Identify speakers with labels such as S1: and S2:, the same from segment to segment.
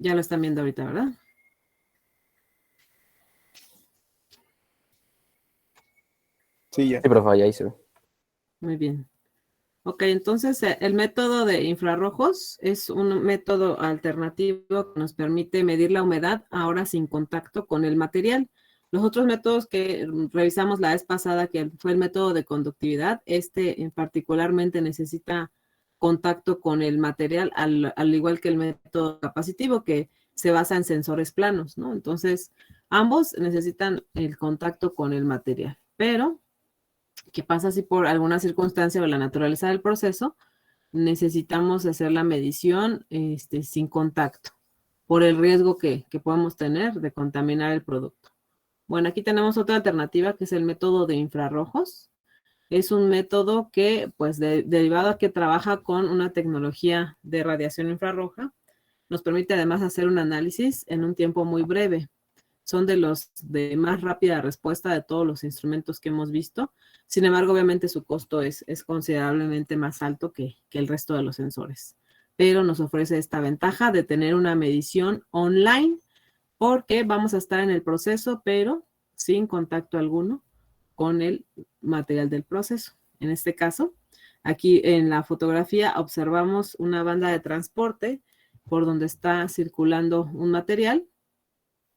S1: Ya lo están viendo ahorita, ¿verdad?
S2: Sí, ya.
S3: Sí, profe, ya ahí se ve.
S1: Muy bien. Ok, entonces el método de infrarrojos es un método alternativo que nos permite medir la humedad ahora sin contacto con el material. Los otros métodos que revisamos la vez pasada, que fue el método de conductividad, particularmente necesita contacto con el material, al igual que el método capacitivo, que se basa en sensores planos, ¿no? Entonces, ambos necesitan el contacto con el material, pero ¿qué pasa si por alguna circunstancia o la naturaleza del proceso necesitamos hacer la medición sin contacto por el riesgo que podemos tener de contaminar el producto? Bueno, aquí tenemos otra alternativa que es el método de infrarrojos. Es un método que, pues, derivado a que trabaja con una tecnología de radiación infrarroja, nos permite además hacer un análisis en un tiempo muy breve. Son de los de más rápida respuesta de todos los instrumentos que hemos visto. Sin embargo, obviamente su costo es considerablemente más alto que el resto de los sensores. Pero nos ofrece esta ventaja de tener una medición online porque vamos a estar en el proceso, pero sin contacto alguno con el material del proceso. En este caso, aquí en la fotografía observamos una banda de transporte por donde está circulando un material.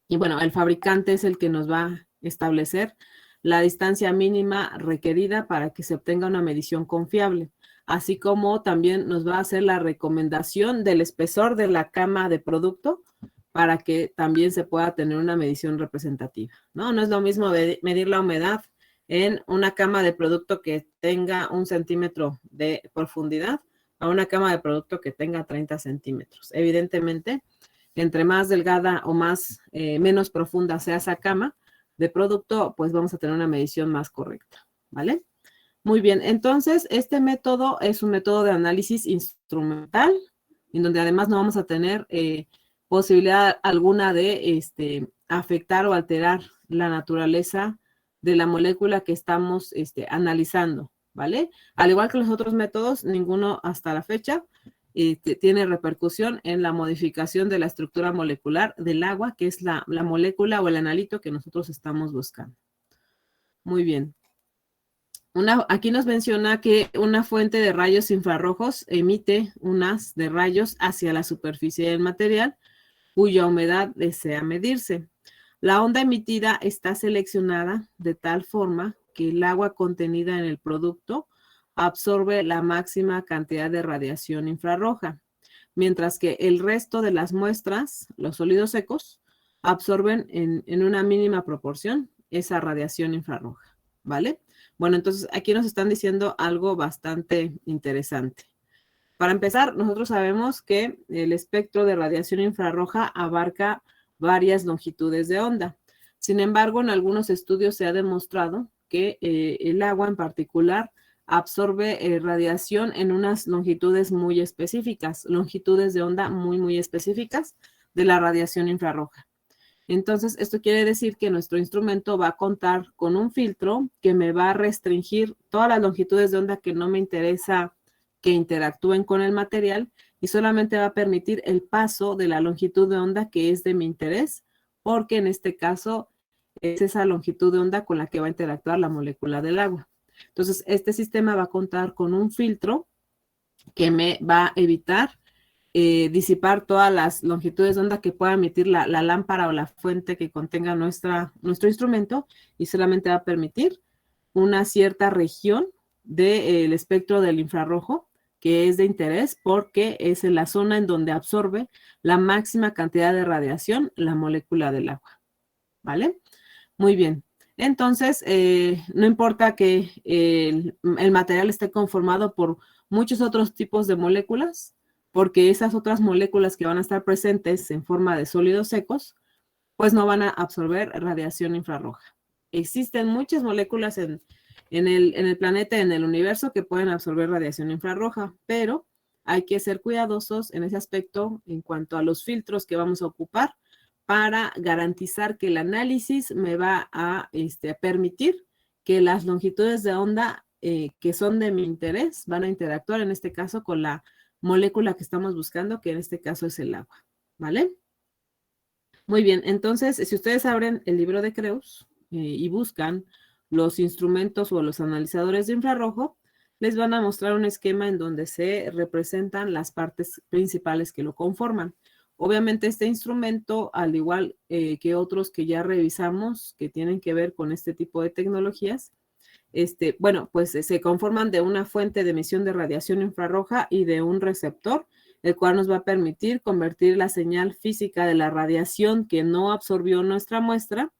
S1: Y bueno, el fabricante es el que nos va a establecer la distancia mínima requerida para que se obtenga una medición confiable, así como también nos va a hacer la recomendación del espesor de la cama de producto para que también se pueda tener una medición representativa, ¿no? No es lo mismo medir la humedad en una cama de producto que tenga 1 centímetro de profundidad a una cama de producto que tenga 30 centímetros. Evidentemente, entre más delgada o menos profunda sea esa cama de producto, pues vamos a tener una medición más correcta, ¿vale? Muy bien, entonces este método es un método de análisis instrumental, en donde además no vamos a tener posibilidad alguna de afectar o alterar la naturaleza de la molécula que estamos analizando, ¿vale? Al igual que los otros métodos, ninguno hasta la fecha tiene repercusión en la modificación de la estructura molecular del agua, que es la molécula o el analito que nosotros estamos buscando. Muy bien. Aquí nos menciona que una fuente de rayos infrarrojos emite un haz de rayos hacia la superficie del material cuya humedad desea medirse. La onda emitida está seleccionada de tal forma que el agua contenida en el producto absorbe la máxima cantidad de radiación infrarroja, mientras que el resto de las muestras, los sólidos secos, absorben en una mínima proporción esa radiación infrarroja, ¿vale? Bueno, entonces aquí nos están diciendo algo bastante interesante. Para empezar, nosotros sabemos que el espectro de radiación infrarroja abarca varias longitudes de onda. Sin embargo, en algunos estudios se ha demostrado que el agua en particular absorbe radiación en unas longitudes muy específicas, longitudes de onda muy, muy específicas de la radiación infrarroja. Entonces, esto quiere decir que nuestro instrumento va a contar con un filtro que me va a restringir todas las longitudes de onda que no me interesa que interactúen con el material y solamente va a permitir el paso de la longitud de onda que es de mi interés, porque en este caso es esa longitud de onda con la que va a interactuar la molécula del agua. Entonces, este sistema va a contar con un filtro que me va a evitar disipar todas las longitudes de onda que pueda emitir la lámpara o la fuente que contenga nuestro instrumento y solamente va a permitir una cierta región del espectro del infrarrojo que es de interés porque es en la zona en donde absorbe la máxima cantidad de radiación la molécula del agua, ¿vale? Muy bien. Entonces, no importa que el material esté conformado por muchos otros tipos de moléculas, porque esas otras moléculas que van a estar presentes en forma de sólidos secos, pues no van a absorber radiación infrarroja. Existen muchas moléculas en el planeta, en el universo, que pueden absorber radiación infrarroja, pero hay que ser cuidadosos en ese aspecto en cuanto a los filtros que vamos a ocupar para garantizar que el análisis me va a permitir que las longitudes de onda que son de mi interés van a interactuar en este caso con la molécula que estamos buscando, que en este caso es el agua, ¿vale? Muy bien, entonces, si ustedes abren el libro de Creus y buscan los instrumentos o los analizadores de infrarrojo, les van a mostrar un esquema en donde se representan las partes principales que lo conforman. Obviamente este instrumento, al igual que otros que ya revisamos, que tienen que ver con este tipo de tecnologías, bueno, pues se conforman de una fuente de emisión de radiación infrarroja y de un receptor, el cual nos va a permitir convertir la señal física de la radiación que no absorbió nuestra muestra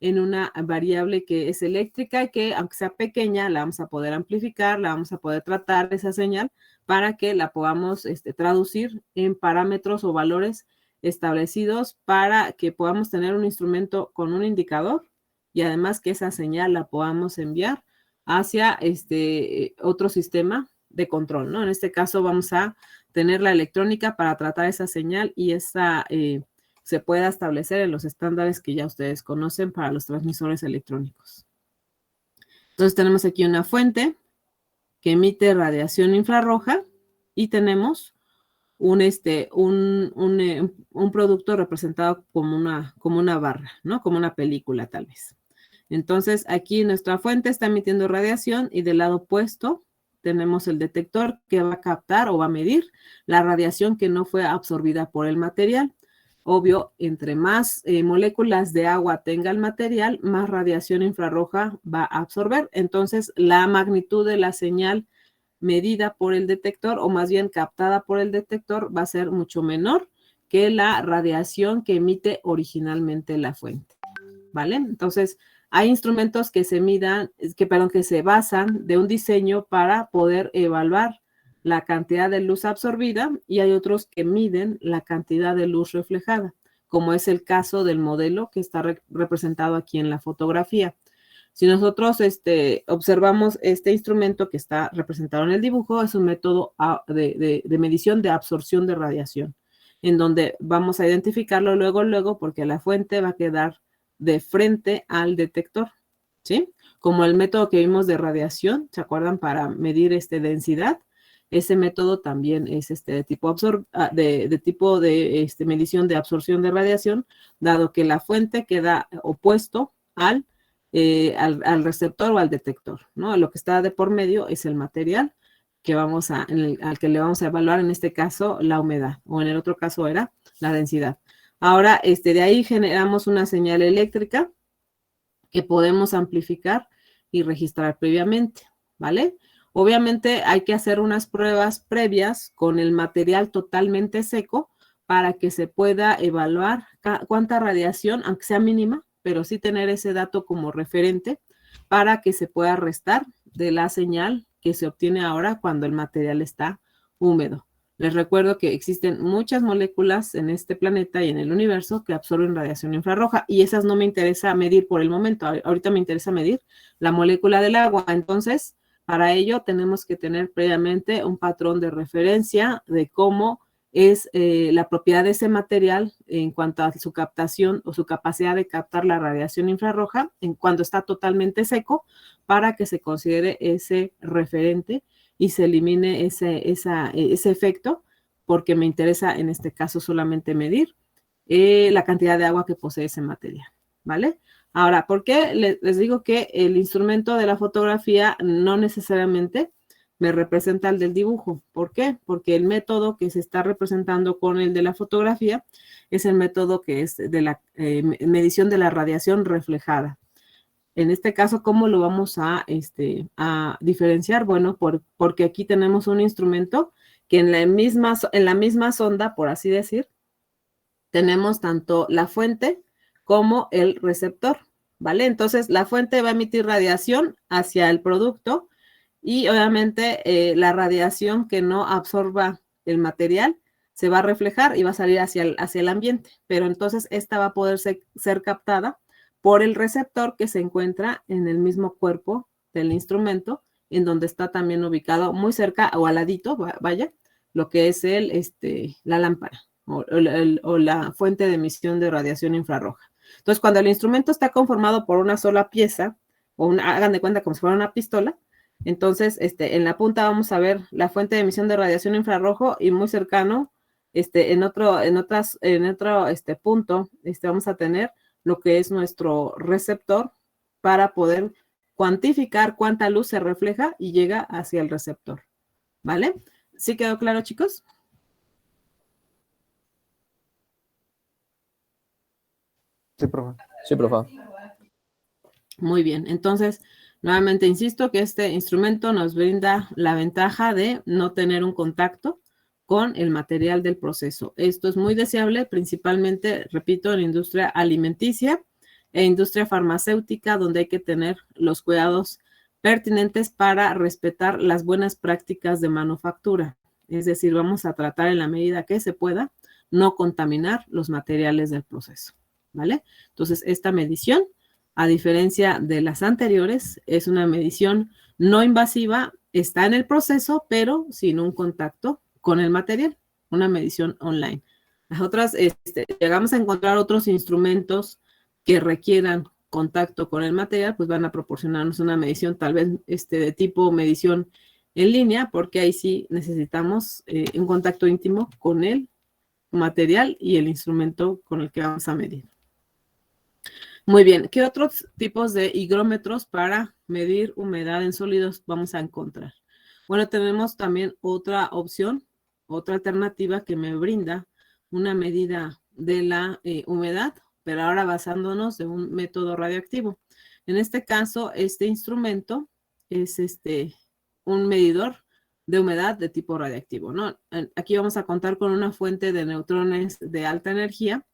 S1: en una variable que es eléctrica, que aunque sea pequeña, la vamos a poder amplificar, la vamos a poder tratar esa señal para que la podamos traducir en parámetros o valores establecidos para que podamos tener un instrumento con un indicador y además que esa señal la podamos enviar hacia otro sistema de control, ¿no? En este caso vamos a tener la electrónica para tratar esa señal y esa se pueda establecer en los estándares que ya ustedes conocen para los transmisores electrónicos. Entonces tenemos aquí una fuente que emite radiación infrarroja y tenemos un producto representado como una barra, ¿no? Como una película tal vez. Entonces aquí nuestra fuente está emitiendo radiación y del lado opuesto tenemos el detector que va a captar o va a medir la radiación que no fue absorbida por el material. Obvio, entre más moléculas de agua tenga el material, más radiación infrarroja va a absorber. Entonces, la magnitud de la señal medida por el detector, o más bien captada por el detector, va a ser mucho menor que la radiación que emite originalmente la fuente. ¿Vale? Entonces, hay instrumentos que se basan de un diseño para poder evaluar la cantidad de luz absorbida y hay otros que miden la cantidad de luz reflejada, como es el caso del modelo que está representado aquí en la fotografía. Si nosotros observamos este instrumento que está representado en el dibujo, es un método de medición de absorción de radiación, en donde vamos a identificarlo luego, porque la fuente va a quedar de frente al detector, ¿sí? Como el método que vimos de radiación, ¿se acuerdan? Para medir densidad, ese método también es de tipo de medición de absorción de radiación, dado que la fuente queda opuesto al receptor o al detector, ¿no? Lo que está de por medio es el material al que le vamos a evaluar, en este caso, la humedad, o en el otro caso era la densidad. Ahora, de ahí generamos una señal eléctrica que podemos amplificar y registrar previamente, ¿vale? Obviamente hay que hacer unas pruebas previas con el material totalmente seco para que se pueda evaluar cuánta radiación, aunque sea mínima, pero sí tener ese dato como referente para que se pueda restar de la señal que se obtiene ahora cuando el material está húmedo. Les recuerdo que existen muchas moléculas en este planeta y en el universo que absorben radiación infrarroja y esas no me interesa medir por el momento. Ahorita me interesa medir la molécula del agua. Entonces, para ello tenemos que tener previamente un patrón de referencia de cómo es la propiedad de ese material en cuanto a su captación o su capacidad de captar la radiación infrarroja cuando está totalmente seco para que se considere ese referente y se elimine ese efecto, porque me interesa en este caso solamente medir la cantidad de agua que posee ese material, ¿vale? Ahora, ¿por qué les digo que el instrumento de la fotografía no necesariamente me representa el del dibujo? ¿Por qué? Porque el método que se está representando con el de la fotografía es el método que es de la medición de la radiación reflejada. En este caso, ¿cómo lo vamos a diferenciar? Bueno, porque aquí tenemos un instrumento que en la misma sonda, por así decir, tenemos tanto la fuente como el receptor, ¿vale? Entonces, la fuente va a emitir radiación hacia el producto y obviamente la radiación que no absorba el material se va a reflejar y va a salir hacia el ambiente, pero entonces esta va a poder ser captada por el receptor que se encuentra en el mismo cuerpo del instrumento, en donde está también ubicado muy cerca o al ladito, vaya, lo que es la lámpara o la fuente de emisión de radiación infrarroja. Entonces, cuando el instrumento está conformado por una sola pieza, hagan de cuenta como si fuera una pistola, entonces en la punta vamos a ver la fuente de emisión de radiación infrarrojo y muy cercano en otro punto, vamos a tener lo que es nuestro receptor para poder cuantificar cuánta luz se refleja y llega hacia el receptor, ¿vale? ¿Sí quedó claro, chicos?
S2: Sí, profe.
S3: Sí, profe.
S1: Muy bien, entonces, nuevamente insisto que este instrumento nos brinda la ventaja de no tener un contacto con el material del proceso. Esto es muy deseable, principalmente, repito, en la industria alimenticia e industria farmacéutica, donde hay que tener los cuidados pertinentes para respetar las buenas prácticas de manufactura. Es decir, vamos a tratar en la medida que se pueda no contaminar los materiales del proceso, ¿vale? Entonces, esta medición, a diferencia de las anteriores, es una medición no invasiva, está en el proceso, pero sin un contacto con el material, una medición online. Las otras, llegamos a encontrar otros instrumentos que requieran contacto con el material, pues van a proporcionarnos una medición tal vez de tipo medición en línea, porque ahí sí necesitamos un contacto íntimo con el material y el instrumento con el que vamos a medir. Muy bien, ¿qué otros tipos de higrómetros para medir humedad en sólidos vamos a encontrar? Bueno, tenemos también otra opción, otra alternativa que me brinda una medida de la humedad, pero ahora basándonos en un método radioactivo. En este caso, este instrumento es un medidor de humedad de tipo radioactivo, ¿no? Aquí vamos a contar con una fuente de neutrones de alta energía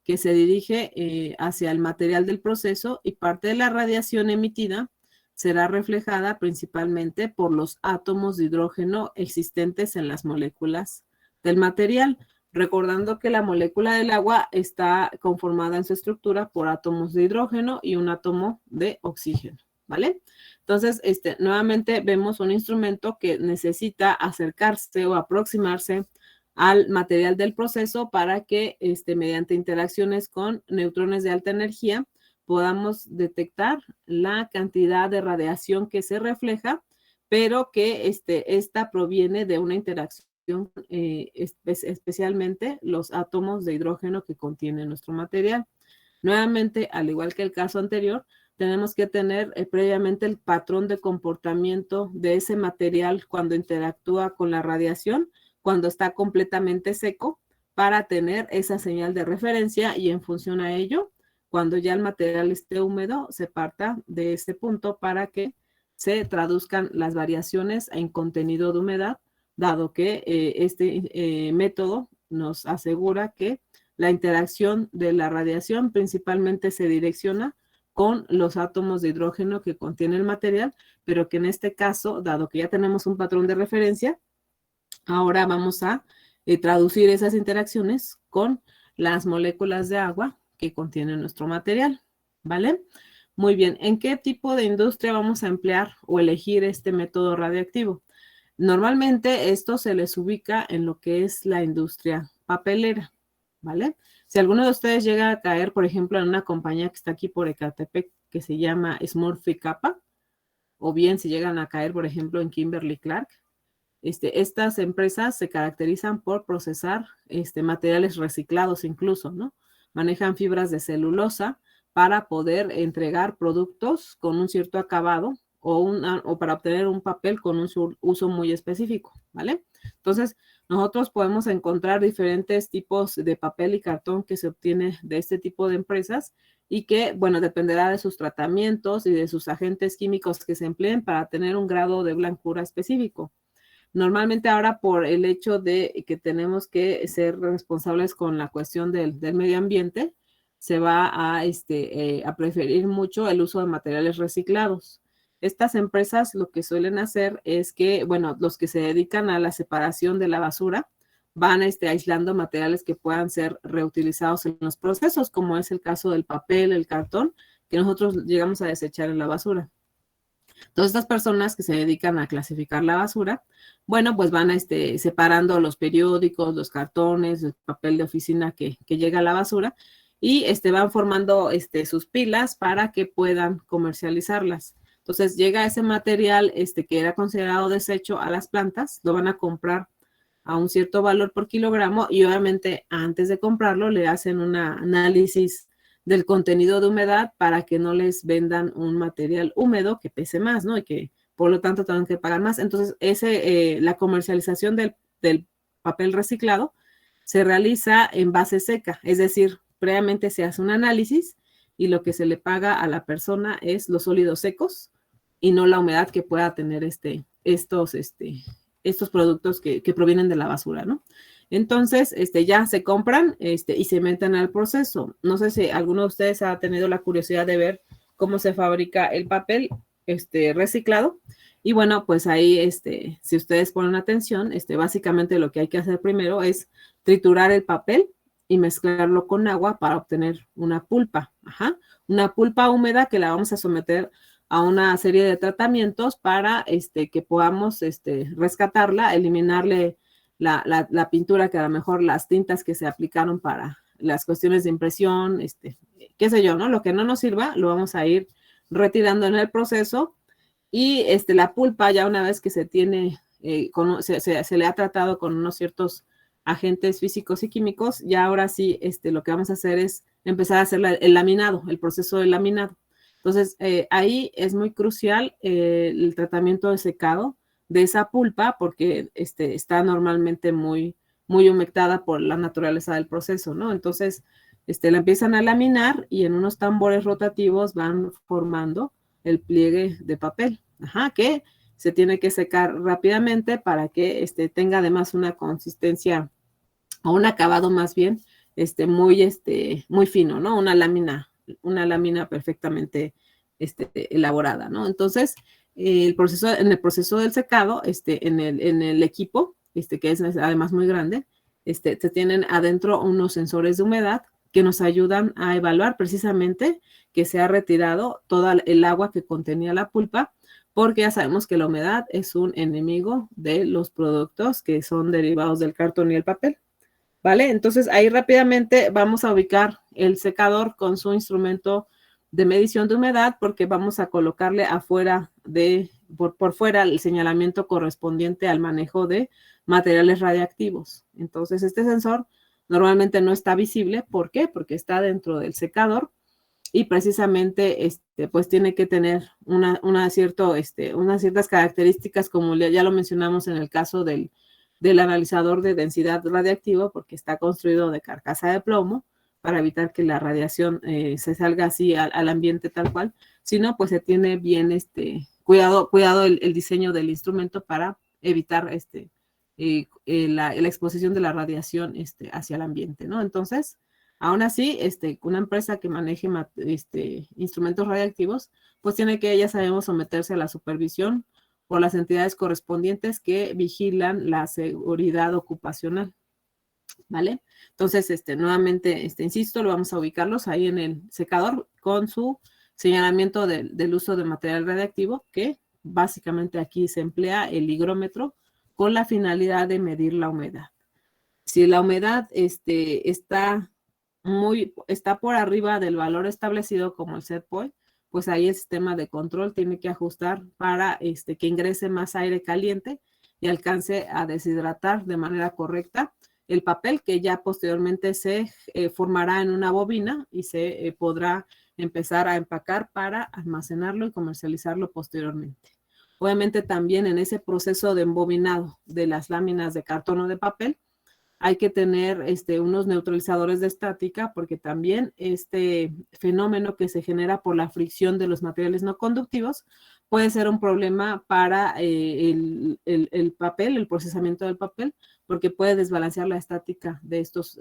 S1: que se dirige hacia el material del proceso y parte de la radiación emitida será reflejada principalmente por los átomos de hidrógeno existentes en las moléculas del material, recordando que la molécula del agua está conformada en su estructura por átomos de hidrógeno y un átomo de oxígeno, ¿vale? Entonces, nuevamente vemos un instrumento que necesita acercarse o aproximarse al material del proceso para que mediante interacciones con neutrones de alta energía podamos detectar la cantidad de radiación que se refleja, pero que esta proviene de una interacción, especialmente los átomos de hidrógeno que contiene nuestro material. Nuevamente, al igual que el caso anterior, tenemos que tener previamente el patrón de comportamiento de ese material cuando interactúa con la radiación, cuando está completamente seco, para tener esa señal de referencia y en función a ello, cuando ya el material esté húmedo, se parta de ese punto para que se traduzcan las variaciones en contenido de humedad, dado que este método nos asegura que la interacción de la radiación principalmente se direcciona con los átomos de hidrógeno que contiene el material, pero que en este caso, dado que ya tenemos un patrón de referencia, ahora vamos a traducir esas interacciones con las moléculas de agua que contiene nuestro material, ¿vale? Muy bien, ¿en qué tipo de industria vamos a emplear o elegir este método radioactivo? Normalmente esto se les ubica en lo que es la industria papelera, ¿vale? Si alguno de ustedes llega a caer, por ejemplo, en una compañía que está aquí por Ecatepec, que se llama Smurfit Kappa, o bien si llegan a caer, por ejemplo, en Kimberly-Clark, estas empresas se caracterizan por procesar materiales reciclados incluso, ¿no? Manejan fibras de celulosa para poder entregar productos con un cierto acabado o para obtener un papel con un uso muy específico, ¿vale? Entonces, nosotros podemos encontrar diferentes tipos de papel y cartón que se obtiene de este tipo de empresas y que, bueno, dependerá de sus tratamientos y de sus agentes químicos que se empleen para tener un grado de blancura específico. Normalmente ahora por el hecho de que tenemos que ser responsables con la cuestión del medio ambiente, se va a preferir mucho el uso de materiales reciclados. Estas empresas lo que suelen hacer es que, bueno, los que se dedican a la separación de la basura van aislando materiales que puedan ser reutilizados en los procesos, como es el caso del papel, el cartón, que nosotros llegamos a desechar en la basura. Todas estas personas que se dedican a clasificar la basura, bueno, pues van separando los periódicos, los cartones, el papel de oficina que llega a la basura y van formando sus pilas para que puedan comercializarlas. Entonces llega ese material que era considerado desecho a las plantas, lo van a comprar a un cierto valor por kilogramo y obviamente antes de comprarlo le hacen un análisis del contenido de humedad para que no les vendan un material húmedo que pese más, ¿no? Y que por lo tanto tengan que pagar más. Entonces, la comercialización del papel reciclado se realiza en base seca, es decir, previamente se hace un análisis y lo que se le paga a la persona es los sólidos secos y no la humedad que pueda tener estos productos que provienen de la basura, ¿no? Entonces, ya se compran y se meten al proceso. No sé si alguno de ustedes ha tenido la curiosidad de ver cómo se fabrica el papel reciclado. Y bueno, pues ahí, si ustedes ponen atención, básicamente lo que hay que hacer primero es triturar el papel y mezclarlo con agua para obtener una pulpa. Ajá. Una pulpa húmeda que la vamos a someter a una serie de tratamientos para que podamos rescatarla, eliminarle la pintura, que a lo mejor las tintas que se aplicaron para las cuestiones de impresión, qué sé yo, ¿no? Lo que no nos sirva, lo vamos a ir retirando en el proceso y la pulpa, ya una vez que se tiene, se le ha tratado con unos ciertos agentes físicos y químicos, ya ahora sí lo que vamos a hacer es empezar a hacer el laminado, el proceso de laminado. Entonces, ahí es muy crucial el tratamiento de secado de esa pulpa porque está normalmente muy, muy humectada por la naturaleza del proceso, ¿no? Entonces, la empiezan a laminar y en unos tambores rotativos van formando el pliegue de papel, ajá, que se tiene que secar rápidamente para que tenga además una consistencia o un acabado más bien muy fino, ¿no? Una lámina perfectamente elaborada, ¿no? Entonces, en el proceso del secado, en el equipo, que es además muy grande, se tienen adentro unos sensores de humedad que nos ayudan a evaluar precisamente que se ha retirado toda el agua que contenía la pulpa, porque ya sabemos que la humedad es un enemigo de los productos que son derivados del cartón y el papel. ¿Vale? Entonces ahí rápidamente vamos a ubicar el secador con su instrumento de medición de humedad porque vamos a colocarle afuera por fuera el señalamiento correspondiente al manejo de materiales radiactivos. Entonces este sensor normalmente no está visible. ¿Por qué? Porque está dentro del secador y precisamente pues tiene que tener unas ciertas características como ya lo mencionamos en el caso del analizador de densidad radiactiva porque está construido de carcasa de plomo para evitar que la radiación se salga así al ambiente tal cual, sino pues se tiene bien cuidado el diseño del instrumento para evitar la exposición de la radiación hacia el ambiente, ¿no? Entonces, aún así, una empresa que maneje instrumentos radiactivos, pues tiene que, ya sabemos, someterse a la supervisión por las entidades correspondientes que vigilan la seguridad ocupacional, ¿vale? Entonces, nuevamente, insisto, lo vamos a ubicarlos ahí en el secador con su señalamiento del uso de material radiactivo, que básicamente aquí se emplea el higrómetro con la finalidad de medir la humedad. Si la humedad está por arriba del valor establecido como el set point, pues ahí el sistema de control tiene que ajustar para que ingrese más aire caliente y alcance a deshidratar de manera correcta el papel que ya posteriormente se formará en una bobina y se podrá empezar a empacar para almacenarlo y comercializarlo posteriormente. Obviamente también en ese proceso de embobinado de las láminas de cartón o de papel, hay que tener unos neutralizadores de estática porque también este fenómeno que se genera por la fricción de los materiales no conductivos puede ser un problema para el papel, el procesamiento del papel, porque puede desbalancear la estática de estos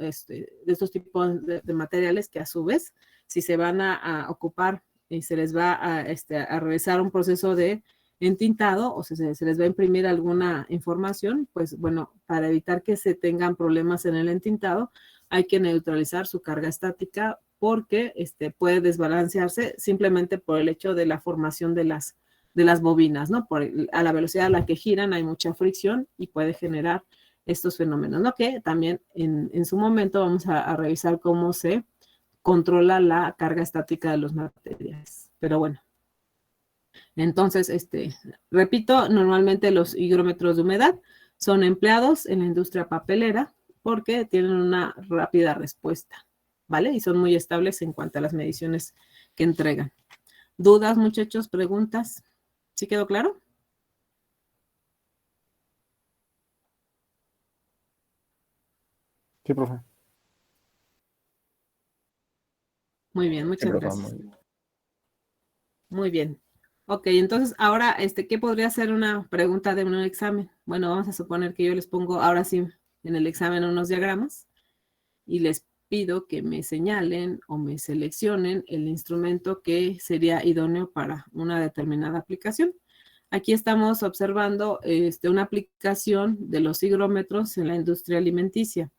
S1: tipos de materiales que a su vez, si se van a ocupar y se les va a realizar un proceso de entintado o se les va a imprimir alguna información, pues bueno, para evitar que se tengan problemas en el entintado, hay que neutralizar su carga estática porque puede desbalancearse simplemente por el hecho de la formación de las bobinas, ¿no? A la velocidad a la que giran hay mucha fricción y puede generar estos fenómenos, ¿no? Que también en su momento vamos a revisar cómo se controla la carga estática de los materiales. Pero bueno. Entonces, repito, normalmente los higrómetros de humedad Son empleados en la industria papelera porque tienen una rápida respuesta, ¿vale? Y son muy estables en cuanto a las mediciones que entregan. ¿Dudas, muchachos? ¿Preguntas? ¿Sí quedó claro?
S2: Sí, profe.
S1: Muy bien,
S3: Sí,
S1: muchas
S3: profe,
S1: gracias.
S3: muy bien.
S1: Muy bien. Ok, entonces ahora, ¿qué podría ser una pregunta de un examen? Bueno, vamos a suponer que yo les pongo ahora sí en el examen unos diagramas y les pido que me señalen o me seleccionen el instrumento que sería idóneo para una determinada aplicación. Aquí estamos observando una aplicación de los higrómetros en la industria alimenticia,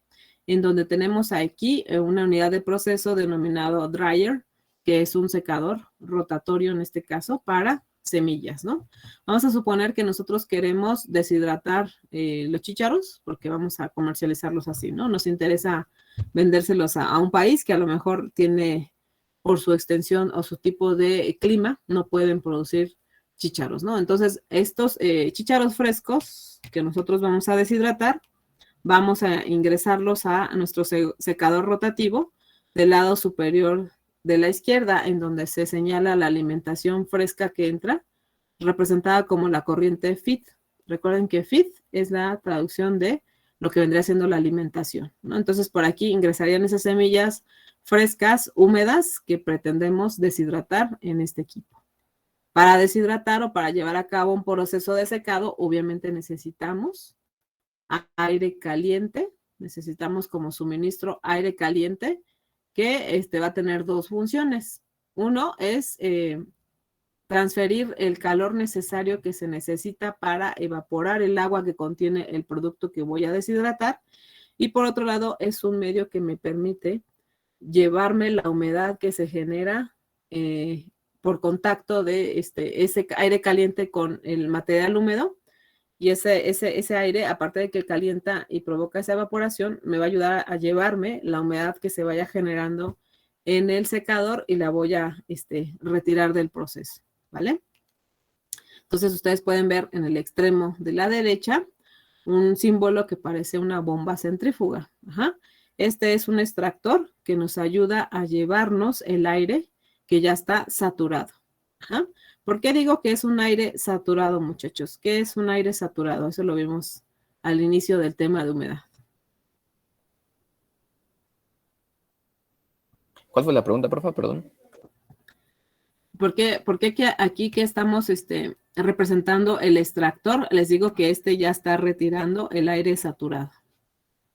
S1: en donde tenemos aquí una unidad de proceso denominado dryer, que es un secador rotatorio en este caso para semillas, ¿no? Vamos a suponer que nosotros queremos deshidratar los chícharos, porque vamos a comercializarlos así, ¿no? Nos interesa vendérselos a un país que a lo mejor tiene, por su extensión o su tipo de clima, no pueden producir chícharos, ¿no? Entonces, estos chícharos frescos que nosotros vamos a deshidratar, vamos a ingresarlos a nuestro secador rotativo del lado superior de la izquierda, en donde se señala la alimentación fresca que entra, representada como la corriente FIT. Recuerden que FIT es la traducción de lo que vendría siendo la alimentación, ¿no? Entonces, por aquí ingresarían esas semillas frescas, húmedas, que pretendemos deshidratar en este equipo. Para deshidratar o para llevar a cabo un proceso de secado, obviamente necesitamos aire caliente, necesitamos como suministro aire caliente que va a tener dos funciones. Uno es transferir el calor necesario que se necesita para evaporar el agua que contiene el producto que voy a deshidratar, y por otro lado es un medio que me permite llevarme la humedad que se genera por contacto de ese aire caliente con el material húmedo. Y ese aire, aparte de que calienta y provoca esa evaporación, me va a ayudar a llevarme la humedad que se vaya generando en el secador y la voy a retirar del proceso, ¿vale? Entonces ustedes pueden ver en el extremo de la derecha un símbolo que parece una bomba centrífuga. Ajá. Este es un extractor que nos ayuda a llevarnos el aire que ya está saturado. Ajá. ¿Por qué digo que es un aire saturado, muchachos? ¿Qué es un aire saturado? Eso lo vimos al inicio del tema de humedad.
S3: ¿Cuál fue la pregunta, profe? Perdón.
S1: ¿Por qué aquí que estamos representando el extractor? Les digo que ya está retirando el aire saturado.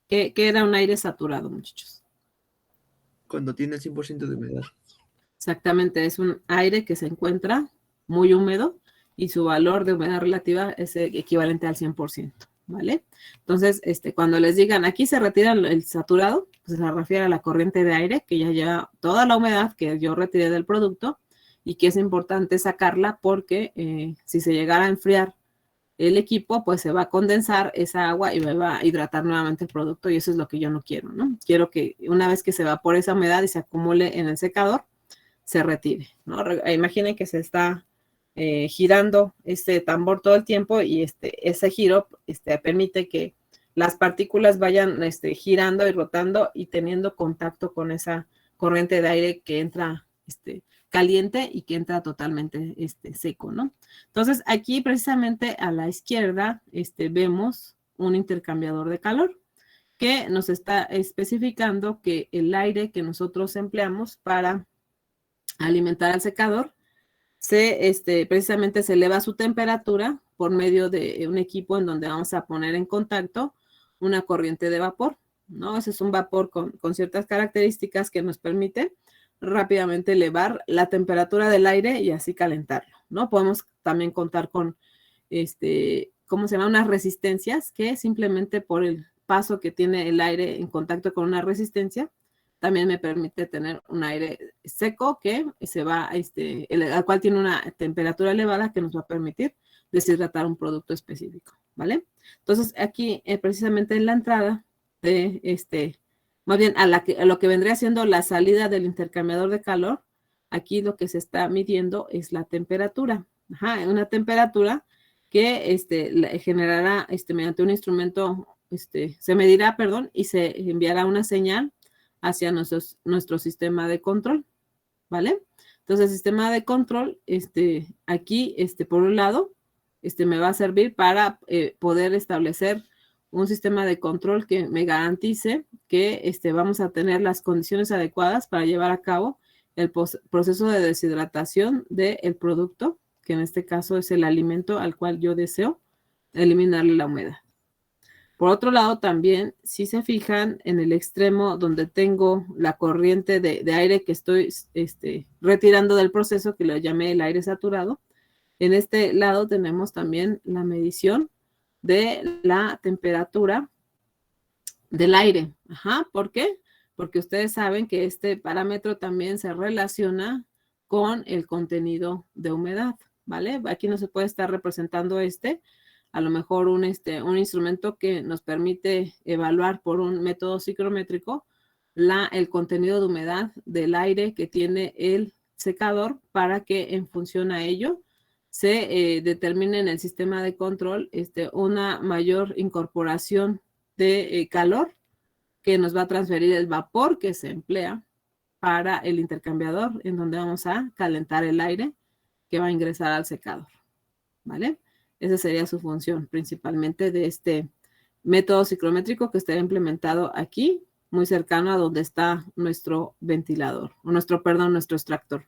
S1: ¿Qué era un aire saturado, muchachos?
S4: Cuando tiene el 100% de humedad.
S1: Exactamente, es un aire que se encuentra muy húmedo y su valor de humedad relativa es equivalente al 100%, ¿vale? Entonces, cuando les digan, aquí se retira el saturado, pues se refiere a la corriente de aire que ya lleva toda la humedad que yo retiré del producto y que es importante sacarla porque si se llegara a enfriar el equipo, pues se va a condensar esa agua y me va a hidratar nuevamente el producto y eso es lo que yo no quiero, ¿no? Quiero que una vez que se evapore esa humedad y se acumule en el secador, se retire, ¿no? Imaginen que se está girando este tambor todo el tiempo y ese giro permite que las partículas vayan girando y rotando y teniendo contacto con esa corriente de aire que entra caliente y que entra totalmente seco, ¿no? Entonces, aquí precisamente a la izquierda vemos un intercambiador de calor que nos está especificando que el aire que nosotros empleamos para alimentar al secador precisamente se eleva su temperatura por medio de un equipo en donde vamos a poner en contacto una corriente de vapor, ¿no? Ese es un vapor con ciertas características que nos permite rápidamente elevar la temperatura del aire y así calentarlo, ¿no? Podemos también contar con, ¿cómo se llama? Unas resistencias que simplemente por el paso que tiene el aire en contacto con una resistencia, también me permite tener un aire seco que se va, al cual tiene una temperatura elevada que nos va a permitir deshidratar un producto específico, ¿vale? Entonces, aquí precisamente en la entrada de más bien a lo que vendría siendo la salida del intercambiador de calor, aquí lo que se está midiendo es la temperatura. Ajá, una temperatura que generará mediante un instrumento, se medirá, perdón, y se enviará una señal hacia nuestro sistema de control, ¿vale? Entonces, el sistema de control, aquí, por un lado, me va a servir para poder establecer un sistema de control que me garantice que vamos a tener las condiciones adecuadas para llevar a cabo el proceso de deshidratación del producto, que en este caso es el alimento al cual yo deseo eliminarle la humedad. Por otro lado, también, si se fijan en el extremo donde tengo la corriente de aire que estoy retirando del proceso, que lo llamé el aire saturado, en este lado tenemos también la medición de la temperatura del aire. Ajá, ¿por qué? Porque ustedes saben que este parámetro también se relaciona con el contenido de humedad, ¿vale? Aquí no se puede estar representando a lo mejor un instrumento que nos permite evaluar por un método psicométrico el contenido de humedad del aire que tiene el secador para que en función a ello se determine en el sistema de control una mayor incorporación de calor que nos va a transferir el vapor que se emplea para el intercambiador en donde vamos a calentar el aire que va a ingresar al secador, ¿vale? Esa sería su función principalmente de este método ciclométrico que está implementado aquí, muy cercano a donde está nuestro ventilador, o nuestro extractor.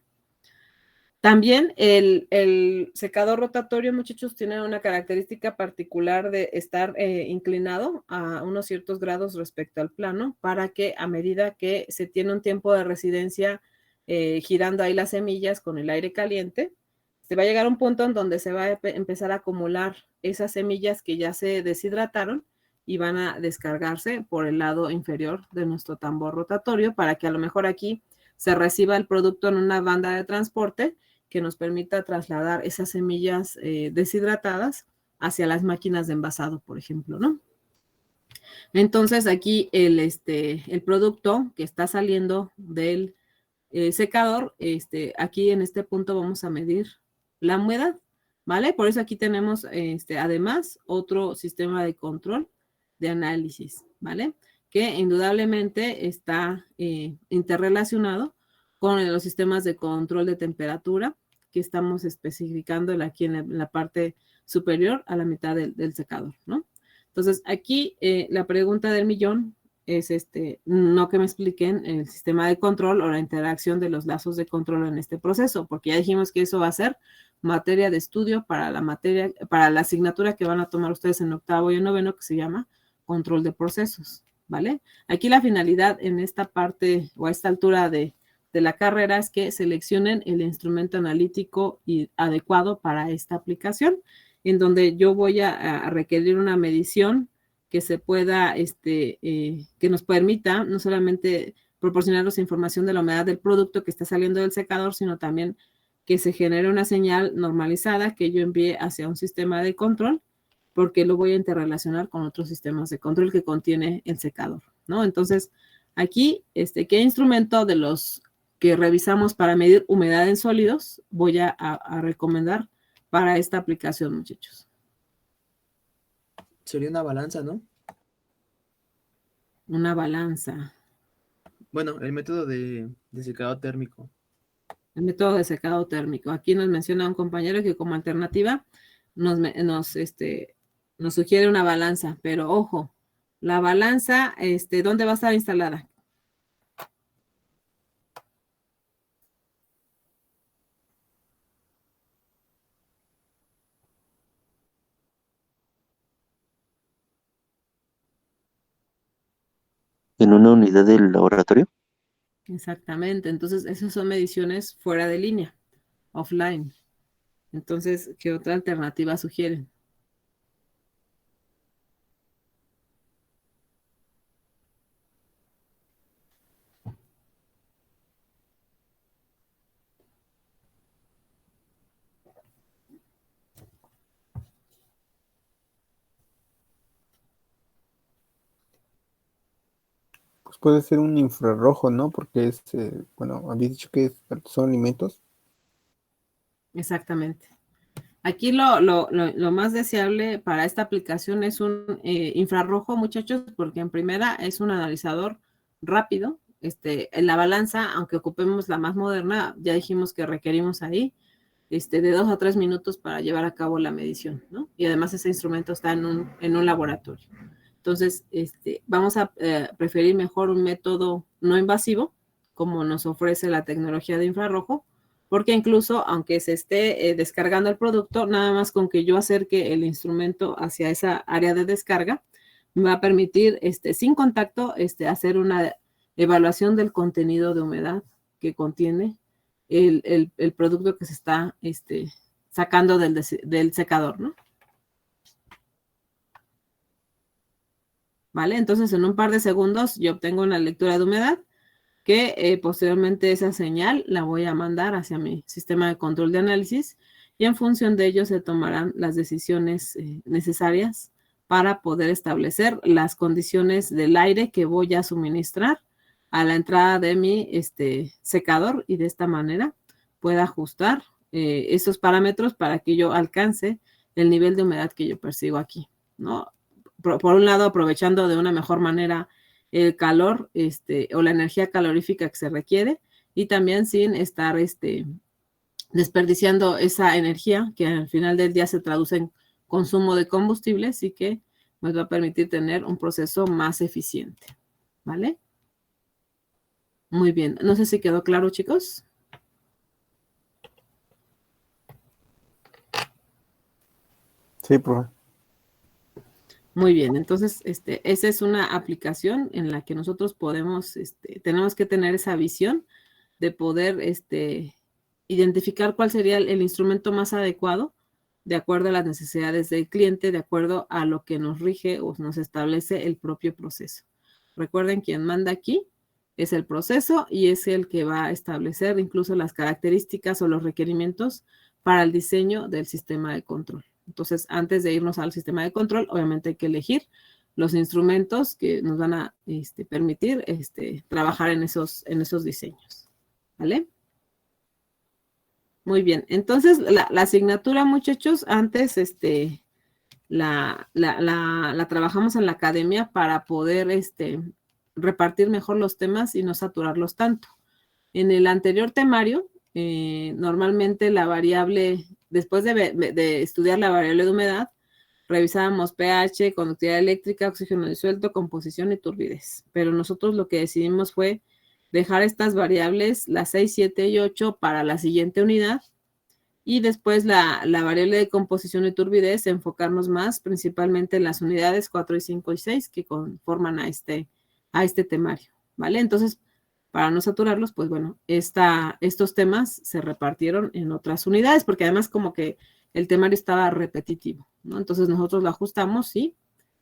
S1: También el secador rotatorio, muchachos, tiene una característica particular de estar inclinado a unos ciertos grados respecto al plano para que a medida que se tiene un tiempo de residencia girando ahí las semillas con el aire caliente, se va a llegar a un punto en donde se va a empezar a acumular esas semillas que ya se deshidrataron y van a descargarse por el lado inferior de nuestro tambor rotatorio para que a lo mejor aquí se reciba el producto en una banda de transporte que nos permita trasladar esas semillas deshidratadas hacia las máquinas de envasado, por ejemplo, ¿no? Entonces aquí el producto que está saliendo del secador, aquí en este punto vamos a medir la humedad, ¿vale? Por eso aquí tenemos además otro sistema de control de análisis, ¿vale? Que indudablemente está interrelacionado con los sistemas de control de temperatura que estamos especificando aquí en la parte superior a la mitad del secador, ¿no? Entonces, aquí la pregunta del millón es no que me expliquen el sistema de control o la interacción de los lazos de control en este proceso, porque ya dijimos que eso va a ser materia de estudio para la asignatura que van a tomar ustedes en octavo y en noveno, que se llama control de procesos, ¿vale? Aquí la finalidad en esta parte o a esta altura de la carrera es que seleccionen el instrumento analítico y adecuado para esta aplicación, en donde yo voy a requerir una medición que se pueda, que nos permita no solamente proporcionarnos información de la humedad del producto que está saliendo del secador, sino también que se genere una señal normalizada que yo envíe hacia un sistema de control, porque lo voy a interrelacionar con otros sistemas de control que contiene el secador, ¿no? Entonces, aquí, ¿qué instrumento de los que revisamos para medir humedad en sólidos voy a recomendar para esta aplicación, muchachos?
S4: Sería una balanza, ¿no?
S1: Una balanza.
S4: Bueno, el método de secado térmico.
S1: El método de secado térmico. Aquí nos menciona un compañero que como alternativa nos sugiere una balanza, pero ojo, la balanza, ¿dónde va a estar instalada?
S5: ¿En una unidad del laboratorio?
S1: Exactamente, entonces esas son mediciones fuera de línea, offline. Entonces, ¿qué otra alternativa sugieren?
S2: Pues puede ser un infrarrojo, ¿no? Porque es, bueno, habéis dicho que son alimentos.
S1: Exactamente. Aquí lo más deseable para esta aplicación es un infrarrojo, muchachos, porque en primera es un analizador rápido. En la balanza, aunque ocupemos la más moderna, ya dijimos que requerimos ahí de 2 a 3 minutos para llevar a cabo la medición, ¿no? Y además ese instrumento está en un laboratorio. Entonces, vamos a preferir mejor un método no invasivo, como nos ofrece la tecnología de infrarrojo, porque incluso aunque se esté descargando el producto, nada más con que yo acerque el instrumento hacia esa área de descarga, me va a permitir, sin contacto, hacer una evaluación del contenido de humedad que contiene el producto que se está sacando del secador, ¿no? ¿Vale? Entonces, en un par de segundos yo obtengo una lectura de humedad que posteriormente esa señal la voy a mandar hacia mi sistema de control de análisis y en función de ello se tomarán las decisiones necesarias para poder establecer las condiciones del aire que voy a suministrar a la entrada de mi secador y de esta manera pueda ajustar esos parámetros para que yo alcance el nivel de humedad que yo persigo aquí, ¿no? Por un lado, aprovechando de una mejor manera el calor o la energía calorífica que se requiere y también sin estar desperdiciando esa energía que al final del día se traduce en consumo de combustibles y que nos va a permitir tener un proceso más eficiente, ¿vale? Muy bien. No sé si quedó claro, chicos.
S2: Sí, profe.
S1: Muy bien, entonces esa es una aplicación en la que nosotros podemos, tenemos que tener esa visión de poder identificar cuál sería el instrumento más adecuado de acuerdo a las necesidades del cliente, de acuerdo a lo que nos rige o nos establece el propio proceso. Recuerden, quien manda aquí es el proceso y es el que va a establecer incluso las características o los requerimientos para el diseño del sistema de control. Entonces, antes de irnos al sistema de control, obviamente hay que elegir los instrumentos que nos van a permitir trabajar en esos diseños. ¿Vale? Muy bien. Entonces, la asignatura, muchachos, antes la trabajamos en la academia para poder repartir mejor los temas y no saturarlos tanto. En el anterior temario, normalmente la variable, después de estudiar la variable de humedad, revisábamos pH, conductividad eléctrica, oxígeno disuelto, composición y turbidez. Pero nosotros lo que decidimos fue dejar estas variables, las 6, 7 y 8, para la siguiente unidad. Y después la variable de composición y turbidez, enfocarnos más principalmente en las unidades 4 y 5 y 6 que conforman a este temario, ¿vale? Entonces, para no saturarlos, pues bueno, estos temas se repartieron en otras unidades, porque además como que el temario estaba repetitivo, ¿no? Entonces nosotros lo ajustamos y,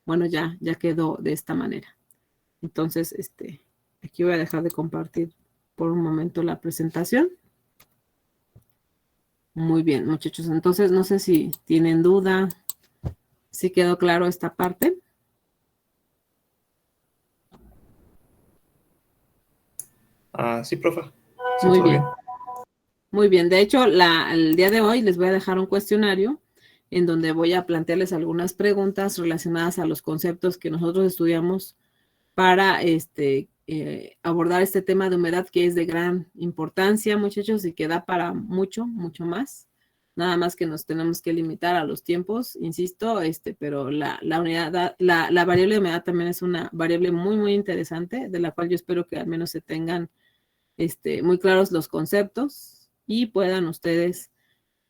S1: bueno, ya quedó de esta manera. Entonces, aquí voy a dejar de compartir por un momento la presentación. Muy bien, muchachos. Entonces, no sé si tienen duda, si quedó claro esta parte.
S6: Sí, profe. Sí,
S1: Muy
S6: todo
S1: bien. Muy bien. De hecho, el día de hoy les voy a dejar un cuestionario en donde voy a plantearles algunas preguntas relacionadas a los conceptos que nosotros estudiamos para abordar este tema de humedad que es de gran importancia, muchachos, y que da para mucho, mucho más. Nada más que nos tenemos que limitar a los tiempos, insisto, pero la variable de humedad también es una variable muy, muy interesante, de la cual yo espero que al menos se tengan muy claros los conceptos y puedan ustedes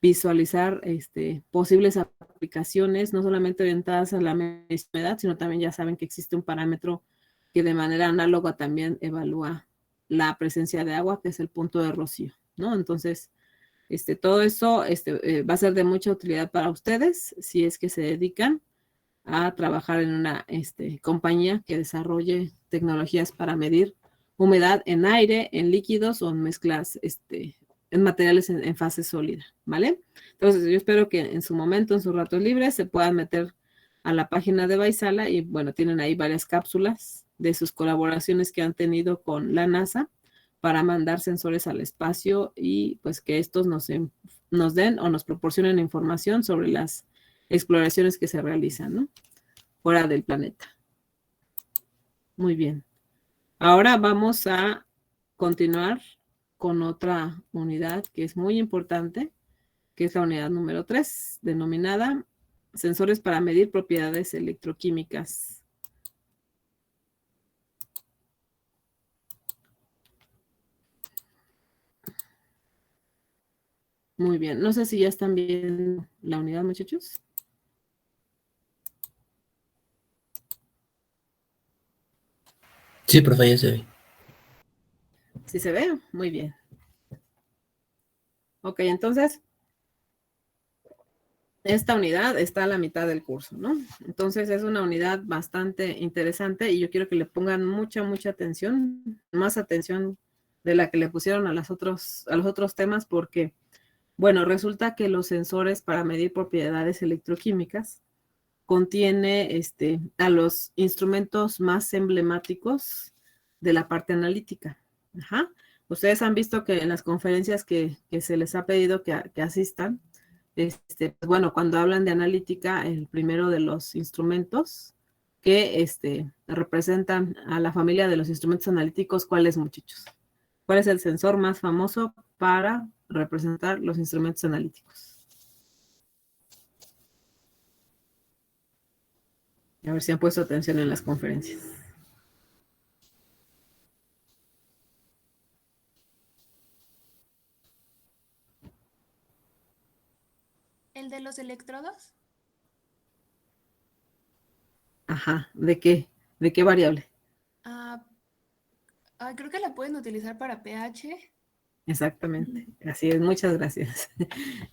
S1: visualizar posibles aplicaciones, no solamente orientadas a la humedad, sino también ya saben que existe un parámetro que de manera análoga también evalúa la presencia de agua, que es el punto de rocío, ¿no? Entonces, todo eso va a ser de mucha utilidad para ustedes si es que se dedican a trabajar en una compañía que desarrolle tecnologías para medir humedad en aire, en líquidos o en mezclas, en materiales en fase sólida, ¿vale? Entonces, yo espero que en su momento, en sus ratos libres, se puedan meter a la página de Vaisala y, bueno, tienen ahí varias cápsulas de sus colaboraciones que han tenido con la NASA para mandar sensores al espacio y pues que estos nos den o nos proporcionen información sobre las exploraciones que se realizan, ¿no? Fuera del planeta. Muy bien. Ahora vamos a continuar con otra unidad que es muy importante, que es la unidad número 3, denominada sensores para medir propiedades electroquímicas. Muy bien. No sé si ya están viendo la unidad, muchachos.
S7: Sí, profe, ya se ve.
S1: ¿Sí se ve? Muy bien. Ok, entonces, esta unidad está a la mitad del curso, ¿no? Entonces, es una unidad bastante interesante y yo quiero que le pongan mucha atención, más atención de la que le pusieron a los otros temas, porque, bueno, resulta que los sensores para medir propiedades electroquímicas contiene a los instrumentos más emblemáticos de la parte analítica. Ajá. Ustedes han visto que en las conferencias que se les ha pedido que asistan, pues bueno, cuando hablan de analítica, el primero de los instrumentos que representan a la familia de los instrumentos analíticos, ¿cuál es, muchachos? ¿Cuál es el sensor más famoso para representar los instrumentos analíticos? A ver si han puesto atención en las conferencias.
S8: ¿El de los electrodos?
S1: Ajá, ¿de qué? ¿De qué variable?
S8: Creo que la pueden utilizar para pH.
S1: Exactamente, así es, muchas gracias.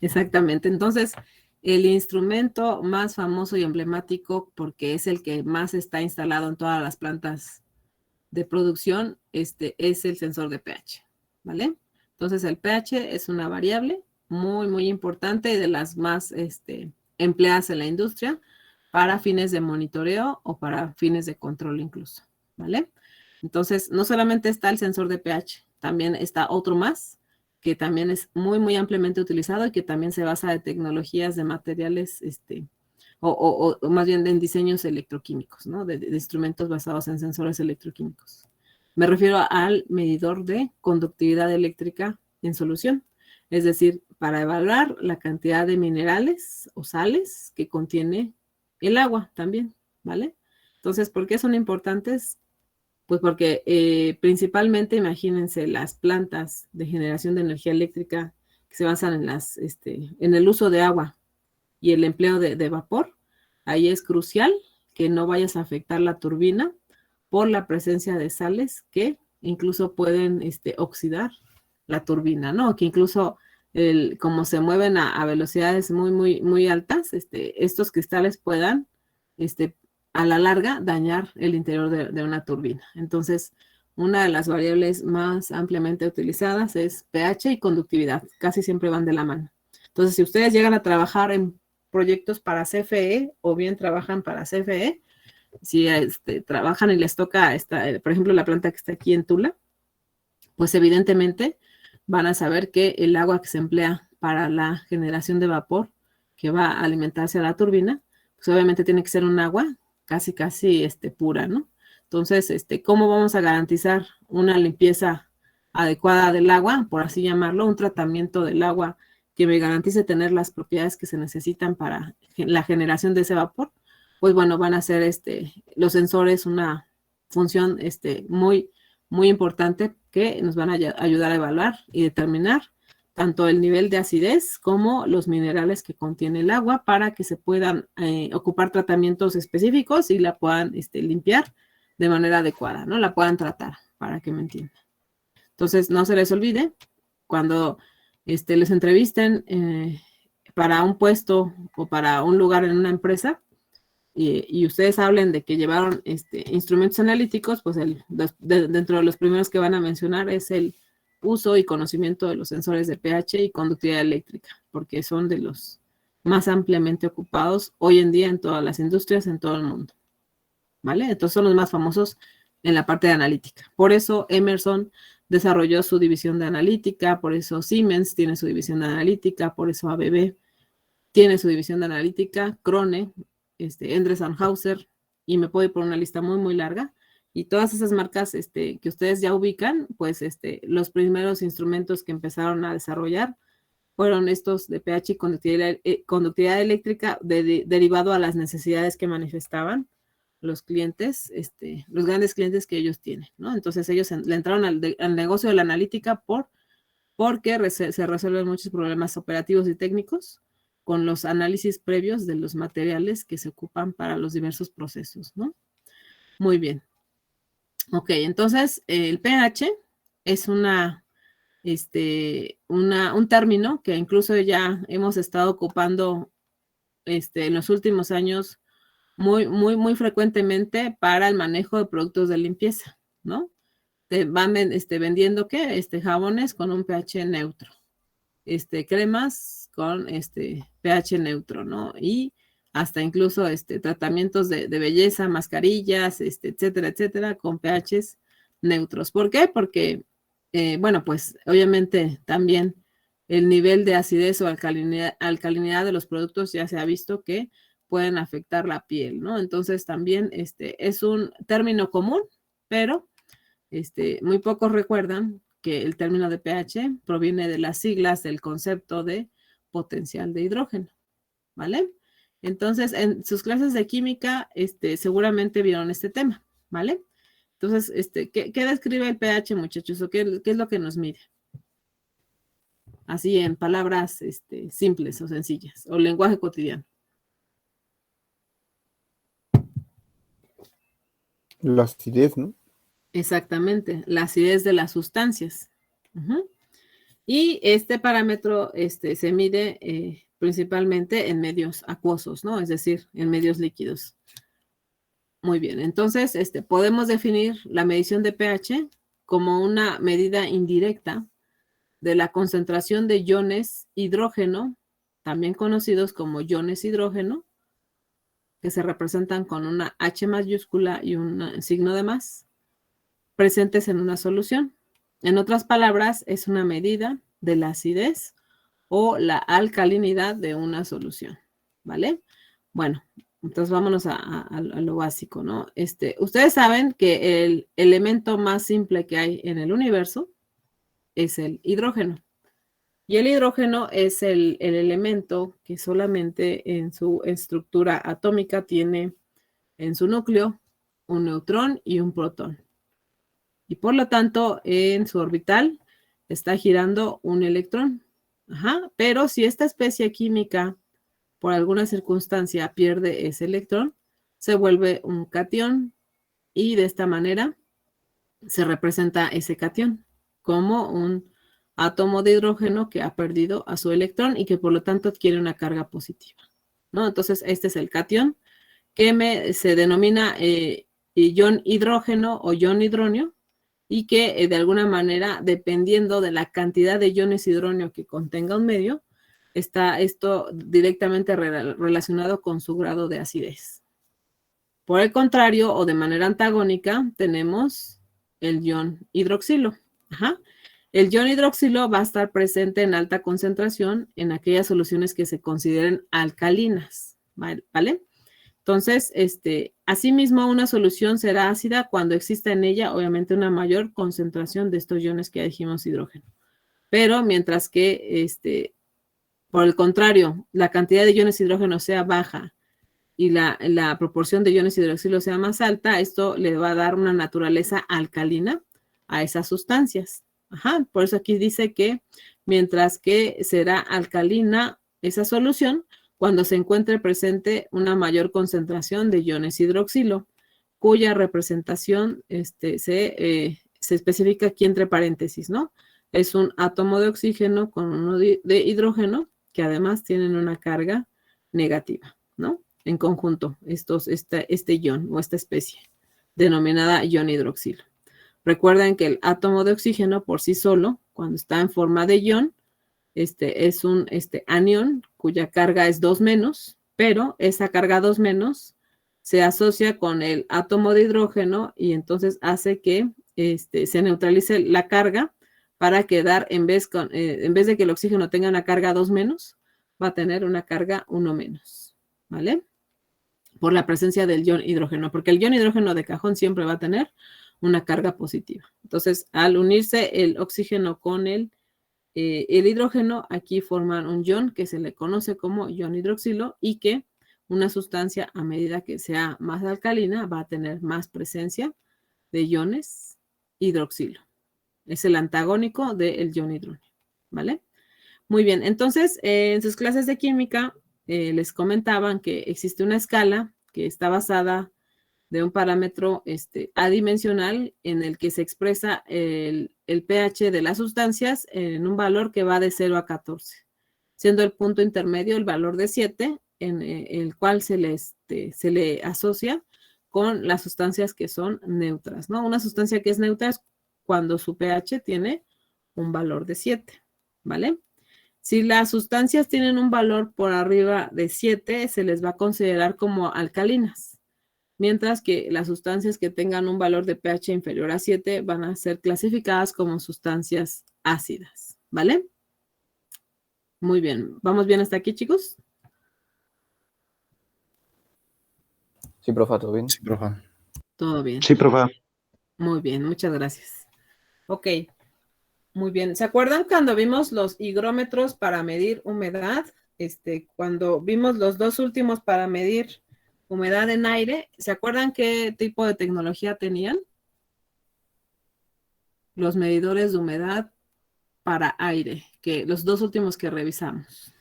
S1: Exactamente, entonces, el instrumento más famoso y emblemático, porque es el que más está instalado en todas las plantas de producción, es el sensor de pH, ¿vale? Entonces, el pH es una variable muy importante y de las más empleadas en la industria para fines de monitoreo o para fines de control incluso, ¿vale? Entonces, no solamente está el sensor de pH, también está otro más, que también es muy ampliamente utilizado y que también se basa de tecnologías de materiales, o más bien en diseños electroquímicos, ¿no? De instrumentos basados en sensores electroquímicos. Me refiero al medidor de conductividad eléctrica en solución, es decir, para evaluar la cantidad de minerales o sales que contiene el agua también, ¿vale? Entonces, ¿por qué son importantes? Pues porque principalmente, imagínense, las plantas de generación de energía eléctrica que se basan en el uso de agua y el empleo de vapor, ahí es crucial que no vayas a afectar la turbina por la presencia de sales que incluso pueden oxidar la turbina, ¿no? Que incluso como se mueven a velocidades muy altas, estos cristales puedan a la larga dañar el interior de una turbina. Entonces, una de las variables más ampliamente utilizadas es pH y conductividad. Casi siempre van de la mano. Entonces, si ustedes llegan a trabajar en proyectos para CFE o bien trabajan para CFE, si trabajan y les toca, por ejemplo, la planta que está aquí en Tula, pues evidentemente van a saber que el agua que se emplea para la generación de vapor que va a alimentarse a la turbina, pues obviamente tiene que ser un agua casi pura, ¿no? Entonces, ¿cómo vamos a garantizar una limpieza adecuada del agua, por así llamarlo, un tratamiento del agua que me garantice tener las propiedades que se necesitan para la generación de ese vapor? Pues bueno, van a ser los sensores una función muy importante que nos van a ayudar a evaluar y determinar tanto el nivel de acidez como los minerales que contiene el agua para que se puedan ocupar tratamientos específicos y la puedan limpiar de manera adecuada, ¿no? La puedan tratar, para que me entiendan. Entonces, no se les olvide, cuando les entrevisten para un puesto o para un lugar en una empresa y ustedes hablen de que llevaron instrumentos analíticos, pues dentro de los primeros que van a mencionar es el uso y conocimiento de los sensores de pH y conductividad eléctrica, porque son de los más ampliamente ocupados hoy en día en todas las industrias, en todo el mundo, ¿vale? Entonces son los más famosos en la parte de analítica. Por eso Emerson desarrolló su división de analítica, por eso Siemens tiene su división de analítica, por eso ABB tiene su división de analítica, Krone, Endres & Hauser, y me puedo ir por una lista muy, muy larga. Y todas esas marcas que ustedes ya ubican, pues los primeros instrumentos que empezaron a desarrollar fueron estos de pH y conductividad eléctrica derivado a las necesidades que manifestaban los clientes, los grandes clientes que ellos tienen, ¿no? Entonces ellos le entraron al negocio de la analítica porque se resuelven muchos problemas operativos y técnicos con los análisis previos de los materiales que se ocupan para los diversos procesos, ¿no? Muy bien. Ok, entonces el pH es un término que incluso ya hemos estado ocupando en los últimos años muy, muy, muy frecuentemente para el manejo de productos de limpieza, ¿no? Te van vendiendo, ¿qué? Jabones con un pH neutro, cremas con pH neutro, ¿no? Y hasta incluso tratamientos de belleza, mascarillas, etcétera, etcétera, con pHs neutros. ¿Por qué? Porque, bueno, pues obviamente también el nivel de acidez o alcalinidad de los productos ya se ha visto que pueden afectar la piel, ¿no? Entonces también es un término común, pero muy pocos recuerdan que el término de pH proviene de las siglas del concepto de potencial de hidrógeno, ¿vale? Entonces, en sus clases de química, seguramente vieron este tema, ¿vale? Entonces, ¿qué describe el pH, muchachos? ¿O qué es lo que nos mide? Así en palabras simples o sencillas, o lenguaje cotidiano.
S2: La acidez, ¿no?
S1: Exactamente, la acidez de las sustancias. Uh-huh. Y este parámetro se mide principalmente en medios acuosos, ¿no? Es decir, en medios líquidos. Muy bien, entonces podemos definir la medición de pH como una medida indirecta de la concentración de iones hidrógeno, también conocidos como iones hidrógeno, que se representan con una H mayúscula y un signo de más, presentes en una solución. En otras palabras, es una medida de la acidez o la alcalinidad de una solución, ¿vale? Bueno, entonces vámonos a lo básico, ¿no? Ustedes saben que el elemento más simple que hay en el universo es el hidrógeno. Y el hidrógeno es el elemento que solamente en su estructura atómica tiene en su núcleo un neutrón y un protón. Y por lo tanto, en su orbital está girando un electrón. Ajá. Pero si esta especie química, por alguna circunstancia, pierde ese electrón, se vuelve un catión y de esta manera se representa ese catión como un átomo de hidrógeno que ha perdido a su electrón y que por lo tanto adquiere una carga positiva, ¿no? Entonces, este es el catión que se denomina ion hidrógeno o ion hidronio y que de alguna manera, dependiendo de la cantidad de iones hidronio que contenga un medio, está esto directamente relacionado con su grado de acidez. Por el contrario, o de manera antagónica, tenemos el ion hidroxilo. Ajá. El ion hidroxilo va a estar presente en alta concentración en aquellas soluciones que se consideren alcalinas, ¿vale? Entonces, asimismo, una solución será ácida cuando exista en ella, obviamente, una mayor concentración de estos iones que ya dijimos hidrógeno. Pero mientras que, por el contrario, la cantidad de iones hidrógeno sea baja y la proporción de iones hidroxilo sea más alta, esto le va a dar una naturaleza alcalina a esas sustancias. Ajá, por eso aquí dice que mientras que será alcalina esa solución cuando se encuentre presente una mayor concentración de iones hidroxilo, cuya representación se especifica aquí entre paréntesis, ¿no? Es un átomo de oxígeno con uno de hidrógeno que además tienen una carga negativa, ¿no? En conjunto, este ion o esta especie denominada ion hidroxilo. Recuerden que el átomo de oxígeno por sí solo, cuando está en forma de ion, es un anión cuya carga es 2-, pero esa carga 2- se asocia con el átomo de hidrógeno y entonces hace que se neutralice la carga para quedar, en vez de que el oxígeno tenga una carga 2 menos, va a tener una carga 1 menos, ¿vale? Por la presencia del ion hidrógeno, porque el ion hidrógeno de cajón siempre va a tener una carga positiva. Entonces, al unirse el oxígeno con el hidrógeno, aquí forman un ion que se le conoce como ion hidroxilo y que una sustancia, a medida que sea más alcalina, va a tener más presencia de iones hidroxilo. Es el antagónico del ion hidrógeno, ¿vale? Muy bien, entonces, en sus clases de química les comentaban que existe una escala que está basada de un parámetro adimensional en el que se expresa el pH de las sustancias en un valor que va de 0 a 14, siendo el punto intermedio el valor de 7, en el cual se le asocia con las sustancias que son neutras, ¿no? Una sustancia que es neutra es cuando su pH tiene un valor de 7, ¿vale? Si las sustancias tienen un valor por arriba de 7, se les va a considerar como alcalinas, mientras que las sustancias que tengan un valor de pH inferior a 7 van a ser clasificadas como sustancias ácidas, ¿vale? Muy bien. ¿Vamos bien hasta aquí, chicos?
S3: Sí, profa, ¿todo bien?
S6: Sí, profa.
S1: Todo bien.
S5: Sí, profe.
S1: Muy bien, muchas gracias. Ok, muy bien. ¿Se acuerdan cuando vimos los higrómetros para medir humedad? Cuando vimos los dos últimos para medir humedad en aire, ¿se acuerdan qué tipo de tecnología tenían? Los medidores de humedad para aire, que los dos últimos que revisamos.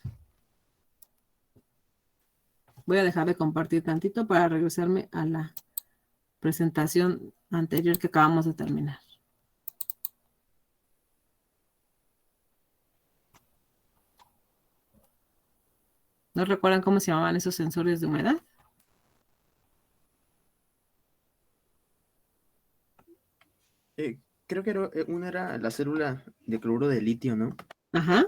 S1: Voy a dejar de compartir tantito para regresarme a la presentación anterior que acabamos de terminar. ¿No recuerdan cómo se llamaban esos sensores de humedad?
S4: Creo que una era la célula de cloruro de litio, ¿no?
S1: Ajá,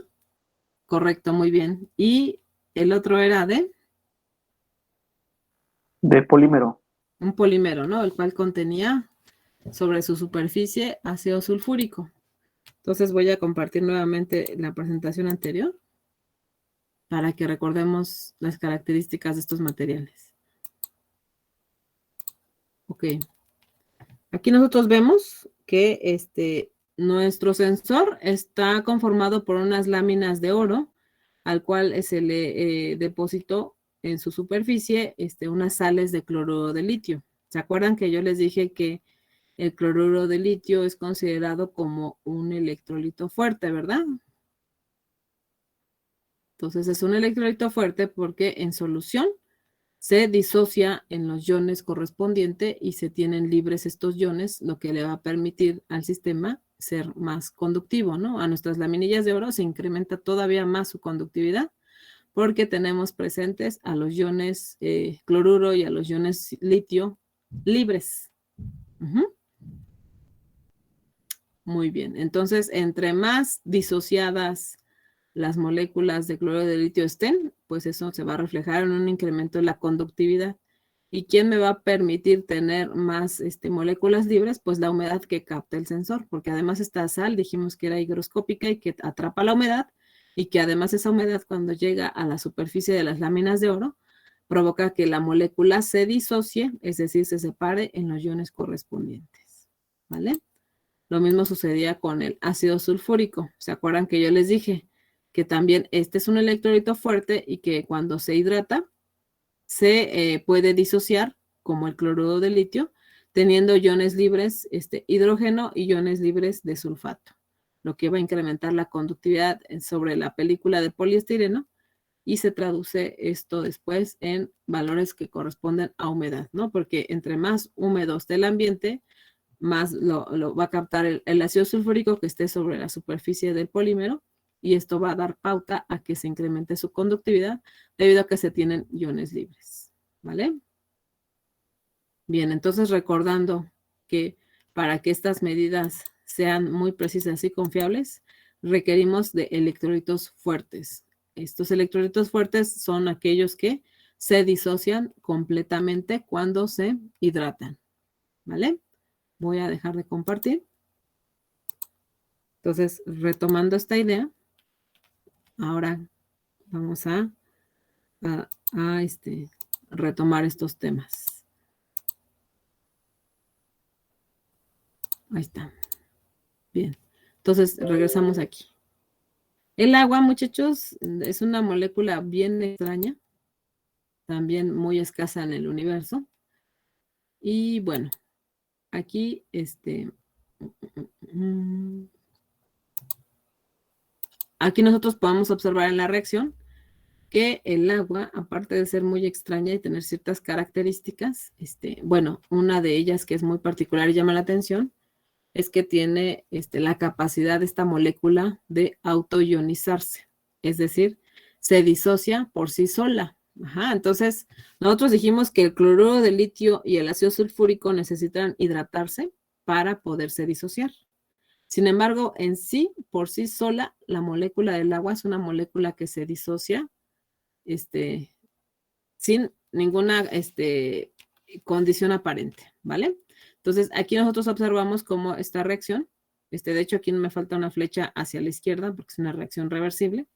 S1: correcto, muy bien. Y el otro era de
S5: De polímero.
S1: un polímero, ¿no? El cual contenía sobre su superficie ácido sulfúrico. Entonces voy a compartir nuevamente la presentación anterior para que recordemos las características de estos materiales. Ok. Aquí nosotros vemos que nuestro sensor está conformado por unas láminas de oro, al cual se le depositó en su superficie unas sales de cloruro de litio. ¿Se acuerdan que yo les dije que el cloruro de litio es considerado como un electrolito fuerte, verdad? Entonces es un electrolito fuerte porque en solución se disocia en los iones correspondientes y se tienen libres estos iones, lo que le va a permitir al sistema ser más conductivo, ¿no? A nuestras laminillas de oro se incrementa todavía más su conductividad porque tenemos presentes a los iones cloruro y a los iones litio libres. Muy bien, entonces entre más disociadas las moléculas de cloruro de litio estén, pues eso se va a reflejar en un incremento de la conductividad. ¿Y quién me va a permitir tener más moléculas libres? Pues la humedad que capta el sensor, porque además esta sal dijimos que era higroscópica y que atrapa la humedad, y que además esa humedad cuando llega a la superficie de las láminas de oro, provoca que la molécula se disocie, es decir, se separe en los iones correspondientes, ¿vale? Lo mismo sucedía con el ácido sulfúrico. ¿Se acuerdan que yo les dije que también este es un electrolito fuerte y que cuando se hidrata se puede disociar como el cloruro de litio, teniendo iones libres, hidrógeno y iones libres de sulfato, lo que va a incrementar la conductividad sobre la película de poliestireno y se traduce esto después en valores que corresponden a humedad, ¿no? Porque entre más húmedo esté el ambiente, más lo va a captar el ácido sulfúrico que esté sobre la superficie del polímero y esto va a dar pauta a que se incremente su conductividad debido a que se tienen iones libres, ¿vale? Bien, entonces recordando que para que estas medidas sean muy precisas y confiables, requerimos de electrolitos fuertes. Estos electrolitos fuertes son aquellos que se disocian completamente cuando se hidratan, ¿vale? voy a dejar de compartir. Entonces, retomando esta idea, ahora vamos a retomar estos temas. Ahí está. Bien. Entonces, regresamos aquí. El agua, muchachos, es una molécula bien extraña, también muy escasa en el universo. Y bueno, aquí, aquí nosotros podemos observar en la reacción que el agua, aparte de ser muy extraña y tener ciertas características, bueno, una de ellas que es muy particular y llama la atención, es que tiene la capacidad de esta molécula de autoionizarse, es decir, se disocia por sí sola. Ajá, entonces, nosotros dijimos que el cloruro de litio y el ácido sulfúrico necesitan hidratarse para poderse disociar. Sin embargo, en sí, por sí sola, la molécula del agua es una molécula que se disocia sin ninguna condición aparente, ¿vale? Entonces, aquí nosotros observamos cómo esta reacción, de hecho, aquí me falta una flecha hacia la izquierda porque es una reacción reversible.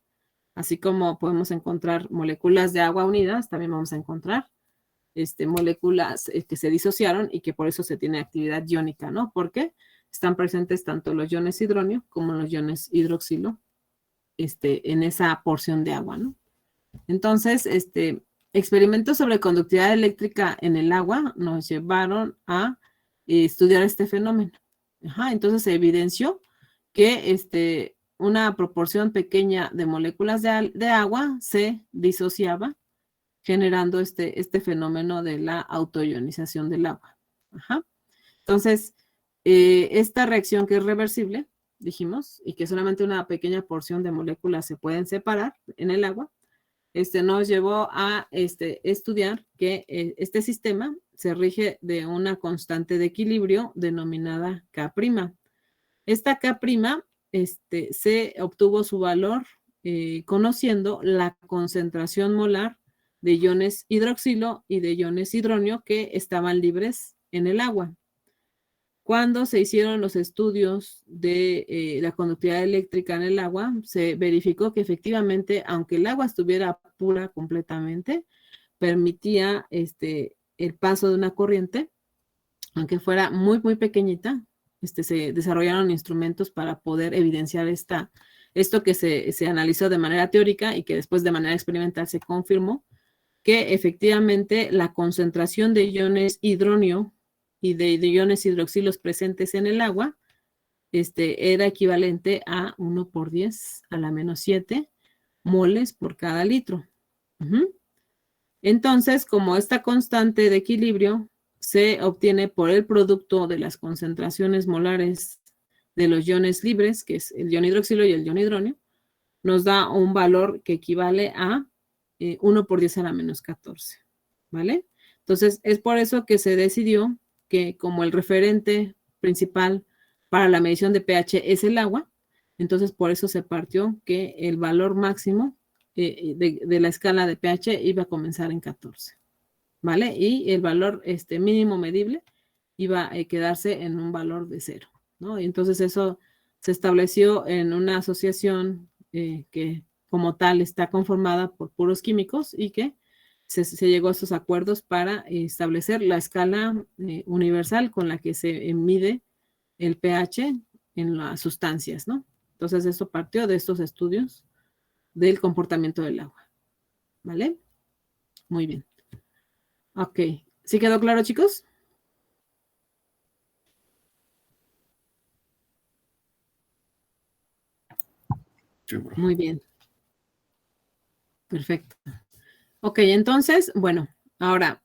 S1: Así como podemos encontrar moléculas de agua unidas, también vamos a encontrar moléculas que se disociaron y que por eso se tiene actividad iónica, ¿no? Porque están presentes tanto los iones hidronio como los iones hidroxilo en esa porción de agua, ¿no? Entonces, experimentos sobre conductividad eléctrica en el agua nos llevaron a estudiar este fenómeno. Ajá, entonces se evidenció que una proporción pequeña de moléculas de agua se disociaba, generando este fenómeno de la autoionización del agua. Ajá. Entonces, esta reacción que es reversible, dijimos, y que solamente una pequeña porción de moléculas se pueden separar en el agua, nos llevó a estudiar que este sistema se rige de una constante de equilibrio denominada K'. Esta K' se obtuvo su valor conociendo la concentración molar de iones hidroxilo y de iones hidronio que estaban libres en el agua. Cuando se hicieron los estudios de la conductividad eléctrica en el agua, se verificó que efectivamente, aunque el agua estuviera pura completamente, permitía el paso de una corriente, aunque fuera muy, muy pequeñita. Se desarrollaron instrumentos para poder evidenciar esto que se analizó de manera teórica y que después de manera experimental se confirmó que efectivamente la concentración de iones hidronio y de iones hidroxilos presentes en el agua era equivalente a 1 por 10 a la menos 7 moles por cada litro. Entonces, como esta constante de equilibrio se obtiene por el producto de las concentraciones molares de los iones libres, que es el ion hidroxilo y el ion hidronio, nos da un valor que equivale a 1 por 10 a la menos 14, ¿vale? Entonces, es por eso que se decidió que como el referente principal para la medición de pH es el agua, entonces por eso se partió que el valor máximo de la escala de pH iba a comenzar en 14, ¿vale? Y el valor mínimo medible iba a quedarse en un valor de 0, ¿no? Y entonces eso se estableció en una asociación que como tal está conformada por puros químicos y que se llegó a esos acuerdos para establecer la escala universal con la que se mide el pH en las sustancias, ¿no? Entonces eso partió de estos estudios del comportamiento del agua, ¿vale? Muy bien. Ok, ¿sí quedó claro, chicos? Muy bien. Perfecto. Ok, entonces, bueno, ahora,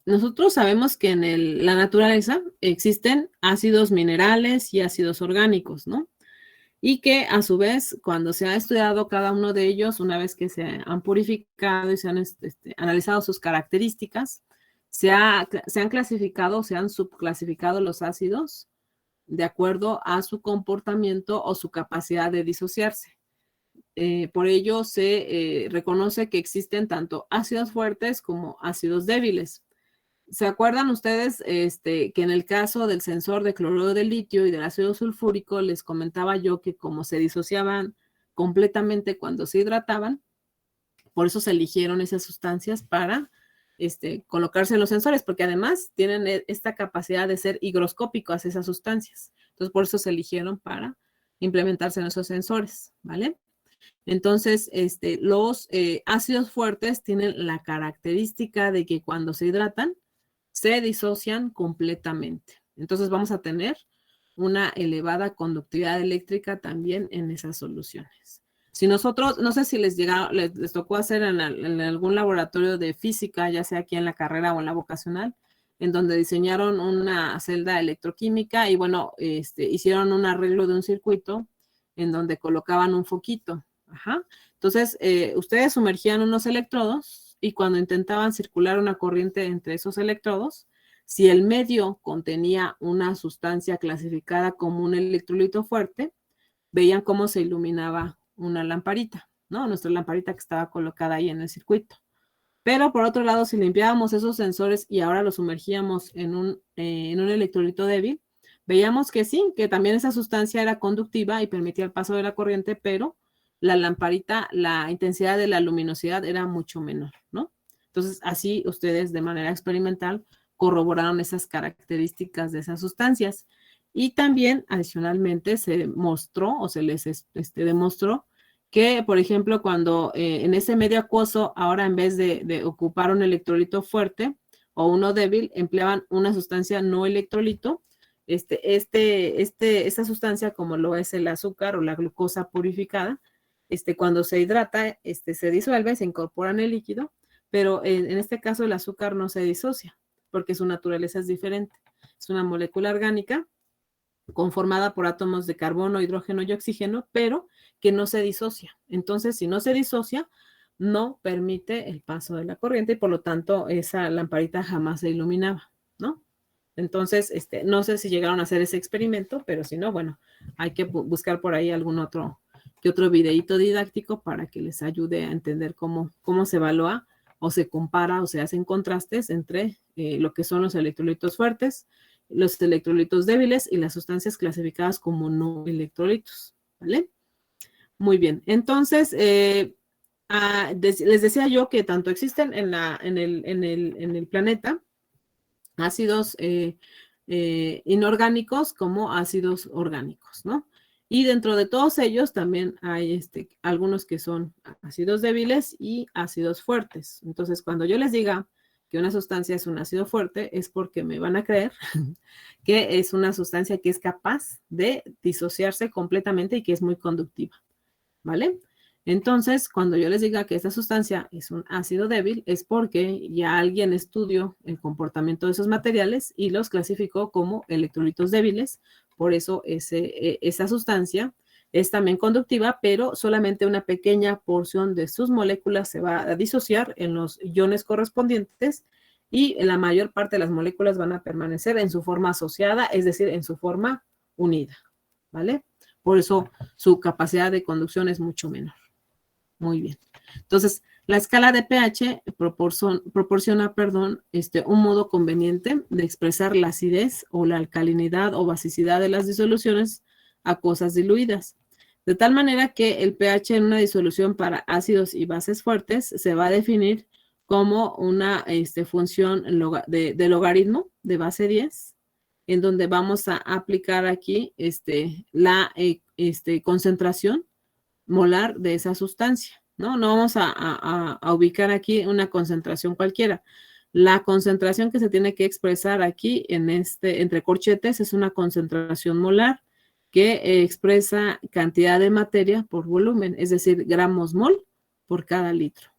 S1: nosotros sabemos que en la naturaleza existen ácidos minerales y ácidos orgánicos, ¿no? Y que a su vez, cuando se ha estudiado cada uno de ellos, una vez que se han purificado y se han analizado sus características, se han clasificado, se han subclasificado los ácidos de acuerdo a su comportamiento o su capacidad de disociarse. Por ello se reconoce que existen tanto ácidos fuertes como ácidos débiles. ¿Se acuerdan ustedes que en el caso del sensor de cloruro de litio y del ácido sulfúrico les comentaba yo que como se disociaban completamente cuando se hidrataban, por eso se eligieron esas sustancias para colocarse en los sensores, porque además tienen esta capacidad de ser higroscópicas esas sustancias. Entonces, por eso se eligieron para implementarse en esos sensores, ¿vale? Entonces, los ácidos fuertes tienen la característica de que cuando se hidratan, se disocian completamente. Entonces, vamos a tener una elevada conductividad eléctrica también en esas soluciones. Si nosotros, no sé si les tocó hacer en algún laboratorio de física, ya sea aquí en la carrera o en la vocacional, en donde diseñaron una celda electroquímica y bueno, hicieron un arreglo de un circuito en donde colocaban un foquito. Ajá. Entonces, ustedes sumergían unos electrodos y cuando intentaban circular una corriente entre esos electrodos, si el medio contenía una sustancia clasificada como un electrolito fuerte, veían cómo se iluminaba una lamparita, ¿no? Nuestra lamparita que estaba colocada ahí en el circuito. Pero por otro lado, si limpiábamos esos sensores y ahora los sumergíamos en un electrolito débil, veíamos que sí, que también esa sustancia era conductiva y permitía el paso de la corriente, pero la lamparita, la intensidad de la luminosidad era mucho menor, ¿no? Entonces, así ustedes de manera experimental corroboraron esas características de esas sustancias. Y también, adicionalmente, se mostró o se les demostró que, por ejemplo, cuando en ese medio acuoso, ahora en vez de ocupar un electrolito fuerte o uno débil, empleaban una sustancia no electrolito. Esta sustancia, como lo es el azúcar o la glucosa purificada, cuando se hidrata, se disuelve, se incorpora en el líquido, pero en este caso el azúcar no se disocia, porque su naturaleza es diferente. Es una molécula orgánica conformada por átomos de carbono, hidrógeno y oxígeno, pero que no se disocia. Entonces, si no se disocia, no permite el paso de la corriente y por lo tanto esa lamparita jamás se iluminaba, ¿no? Entonces, no sé si llegaron a hacer ese experimento, pero si no, bueno, hay que buscar por ahí algún otro videíto didáctico para que les ayude a entender cómo se evalúa o se compara o se hacen contrastes entre lo que son los electrolitos fuertes, los electrolitos débiles y las sustancias clasificadas como no electrolitos, ¿vale? Muy bien, entonces, les decía yo que tanto existen en el planeta ácidos inorgánicos como ácidos orgánicos, ¿no? Y dentro de todos ellos también hay algunos que son ácidos débiles y ácidos fuertes. Entonces, cuando yo les diga que una sustancia es un ácido fuerte, es porque me van a creer que es una sustancia que es capaz de disociarse completamente y que es muy conductiva, ¿vale? Entonces, cuando yo les diga que esta sustancia es un ácido débil, es porque ya alguien estudió el comportamiento de esos materiales y los clasificó como electrolitos débiles. Por eso esa sustancia es también conductiva, pero solamente una pequeña porción de sus moléculas se va a disociar en los iones correspondientes y la mayor parte de las moléculas van a permanecer en su forma asociada, es decir, en su forma unida, ¿vale? Por eso su capacidad de conducción es mucho menor. Muy bien. Entonces, la escala de pH proporciona, un modo conveniente de expresar la acidez o la alcalinidad o basicidad de las disoluciones acuosas diluidas. De tal manera que el pH en una disolución para ácidos y bases fuertes se va a definir como una función de logaritmo de base 10, en donde vamos a aplicar aquí la concentración molar de esa sustancia, ¿no? No vamos a ubicar aquí una concentración cualquiera. La concentración que se tiene que expresar aquí entre corchetes es una concentración molar que expresa cantidad de materia por volumen, es decir, gramos mol por cada litro,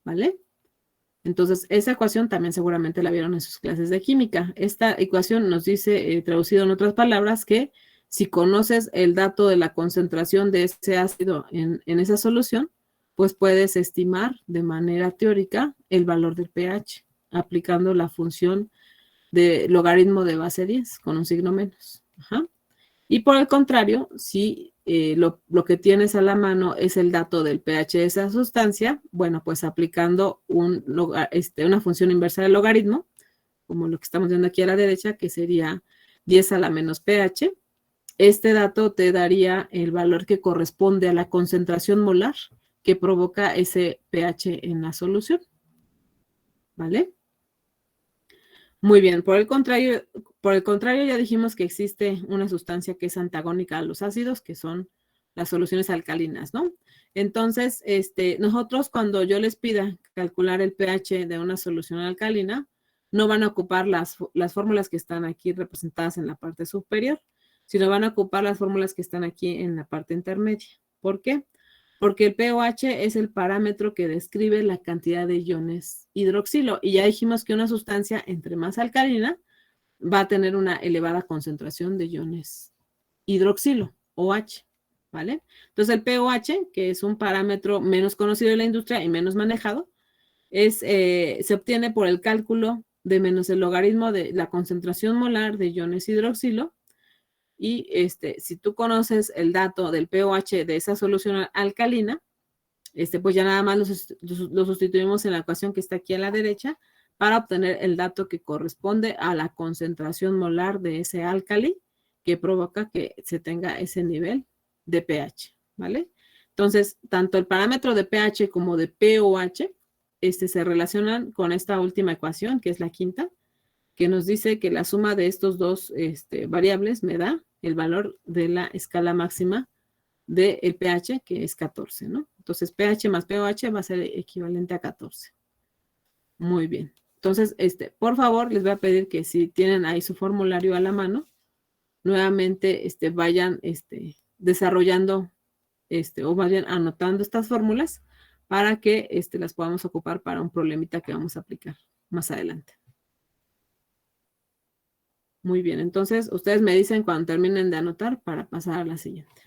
S1: ¿vale? Entonces, esa ecuación también seguramente la vieron en sus clases de química. Esta ecuación nos dice, traducido en otras palabras, que si conoces el dato de la concentración de ese ácido en esa solución, pues puedes estimar de manera teórica el valor del pH, aplicando la función de logaritmo de base 10 con un signo menos. Ajá. Y por el contrario, si lo que tienes a la mano es el dato del pH de esa sustancia, bueno, pues aplicando una función inversa del logaritmo, como lo que estamos viendo aquí a la derecha, que sería 10 a la menos pH. Este dato te daría el valor que corresponde a la concentración molar que provoca ese pH en la solución. ¿Vale? Muy bien, por el contrario, ya dijimos que existe una sustancia que es antagónica a los ácidos, que son las soluciones alcalinas, ¿no? Entonces, nosotros cuando yo les pida calcular el pH de una solución alcalina, no van a ocupar las fórmulas que están aquí representadas en la parte superior, sino van a ocupar las fórmulas que están aquí en la parte intermedia. ¿Por qué? Porque el pOH es el parámetro que describe la cantidad de iones hidroxilo. Y ya dijimos que una sustancia entre más alcalina va a tener una elevada concentración de iones hidroxilo, OH, ¿vale? Entonces el pOH, que es un parámetro menos conocido en la industria y menos manejado, se obtiene por el cálculo de menos el logaritmo de la concentración molar de iones hidroxilo. Y si tú conoces el dato del pOH de esa solución alcalina, pues ya nada más lo sustituimos en la ecuación que está aquí a la derecha para obtener el dato que corresponde a la concentración molar de ese álcali que provoca que se tenga ese nivel de pH, ¿vale? Entonces, tanto el parámetro de pH como de pOH se relacionan con esta última ecuación, que es la quinta, que nos dice que la suma de estos dos variables me da el valor de la escala máxima del pH, que es 14, ¿no? Entonces, pH más pOH va a ser equivalente a 14. Muy bien. Entonces, por favor, les voy a pedir que si tienen ahí su formulario a la mano, nuevamente vayan desarrollando o vayan anotando estas fórmulas para que las podamos ocupar para un problemita que vamos a aplicar más adelante. Muy bien, entonces ustedes me dicen cuando terminen de anotar para pasar a la siguiente.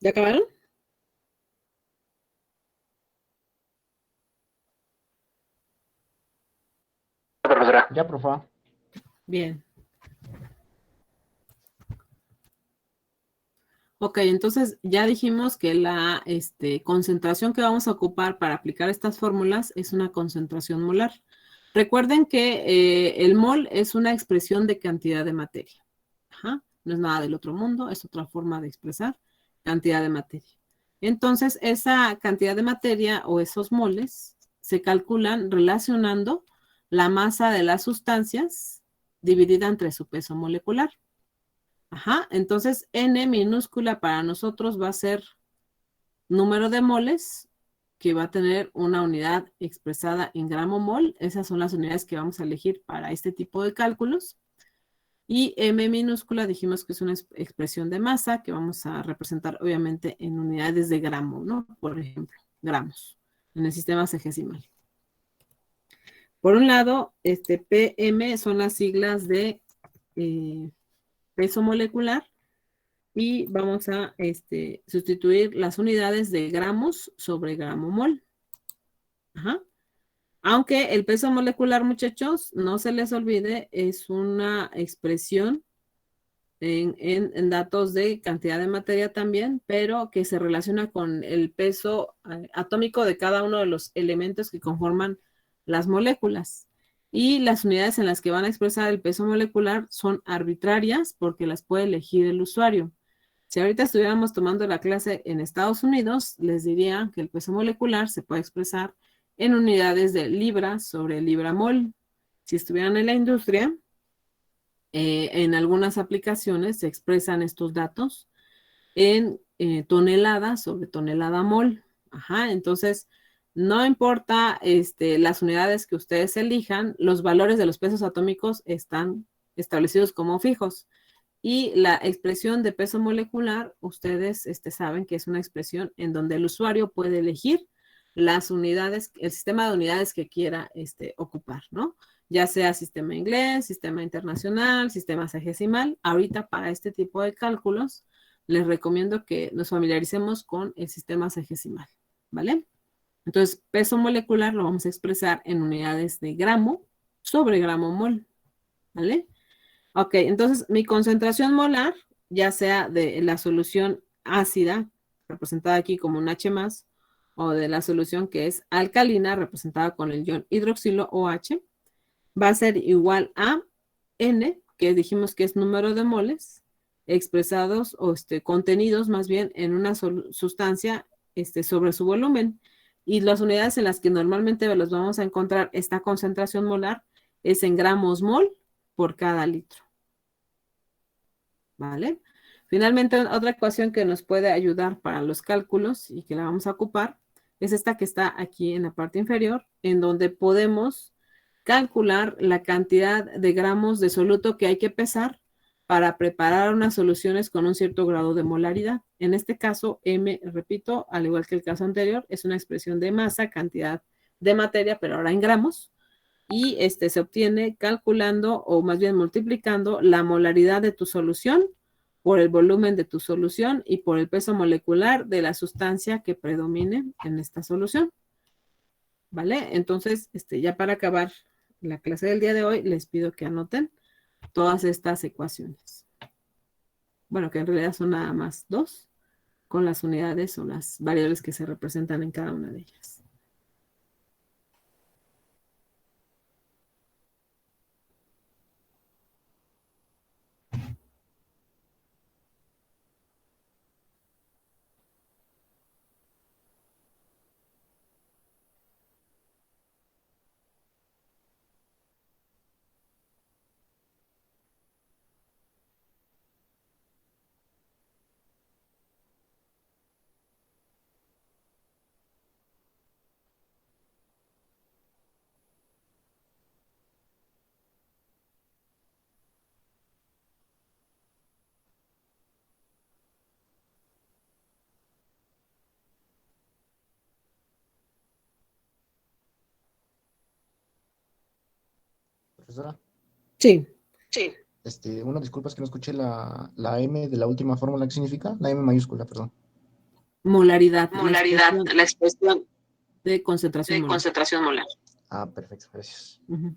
S1: ¿Ya acabaron?
S9: Ya, profa.
S1: Bien. Ok, entonces ya dijimos que la concentración que vamos a ocupar para aplicar estas fórmulas es una concentración molar. Recuerden que el mol es una expresión de cantidad de materia. Ajá. No es nada del otro mundo, es otra forma de expresar cantidad de materia. Entonces, esa cantidad de materia o esos moles se calculan relacionando la masa de las sustancias dividida entre su peso molecular. Ajá, entonces N minúscula para nosotros va a ser número de moles que va a tener una unidad expresada en gramo mol. Esas son las unidades que vamos a elegir para este tipo de cálculos. Y M minúscula dijimos que es una expresión de masa que vamos a representar obviamente en unidades de gramo, ¿no? Por ejemplo, gramos en el sistema sexagesimal. Por un lado, PM son las siglas de peso molecular y vamos a sustituir las unidades de gramos sobre gramo mol. Ajá. Aunque el peso molecular, muchachos, no se les olvide, es una expresión en datos de cantidad de materia también, pero que se relaciona con el peso atómico de cada uno de los elementos que conforman las moléculas. Y las unidades en las que van a expresar el peso molecular son arbitrarias porque las puede elegir el usuario. Si ahorita estuviéramos tomando la clase en Estados Unidos, les diría que el peso molecular se puede expresar en unidades de libra sobre libra-mol. Si estuvieran en la industria, en algunas aplicaciones se expresan estos datos en tonelada sobre tonelada mol. Ajá, entonces, no importa las unidades que ustedes elijan, los valores de los pesos atómicos están establecidos como fijos. Y la expresión de peso molecular, ustedes saben que es una expresión en donde el usuario puede elegir las unidades, el sistema de unidades que quiera ocupar, ¿no? Ya sea sistema inglés, sistema internacional, sistema sexagesimal. Ahorita para este tipo de cálculos, les recomiendo que nos familiaricemos con el sistema sexagesimal, ¿vale? Entonces, peso molecular lo vamos a expresar en unidades de gramo sobre gramo mol, ¿vale? Ok, entonces mi concentración molar, ya sea de la solución ácida, representada aquí como un H+, o de la solución que es alcalina, representada con el ion hidroxilo OH, va a ser igual a N, que dijimos que es número de moles, expresados o contenidos más bien en una sustancia sobre su volumen. Y las unidades en las que normalmente los vamos a encontrar esta concentración molar es en gramos mol por cada litro. ¿Vale? Finalmente, otra ecuación que nos puede ayudar para los cálculos y que la vamos a ocupar es esta que está aquí en la parte inferior, en donde podemos calcular la cantidad de gramos de soluto que hay que pesar para preparar unas soluciones con un cierto grado de molaridad. En este caso, M, repito, al igual que el caso anterior, es una expresión de masa, cantidad de materia, pero ahora en gramos. Y se obtiene calculando o más bien multiplicando la molaridad de tu solución por el volumen de tu solución y por el peso molecular de la sustancia que predomine en esta solución. ¿Vale? Entonces, ya para acabar la clase del día de hoy, les pido que anoten todas estas ecuaciones. Bueno, que en realidad son nada más 2, con las unidades o las variables que se representan en cada una de ellas.
S9: Profesora,
S1: Sí.
S9: una disculpa, es que no escuché la M de la última fórmula. ¿Qué significa? La M mayúscula, perdón.
S1: Molaridad.
S10: Molaridad, la expresión
S1: de concentración
S10: de
S1: molar.
S10: concentración molar.
S9: Ah, perfecto, gracias.
S1: Uh-huh.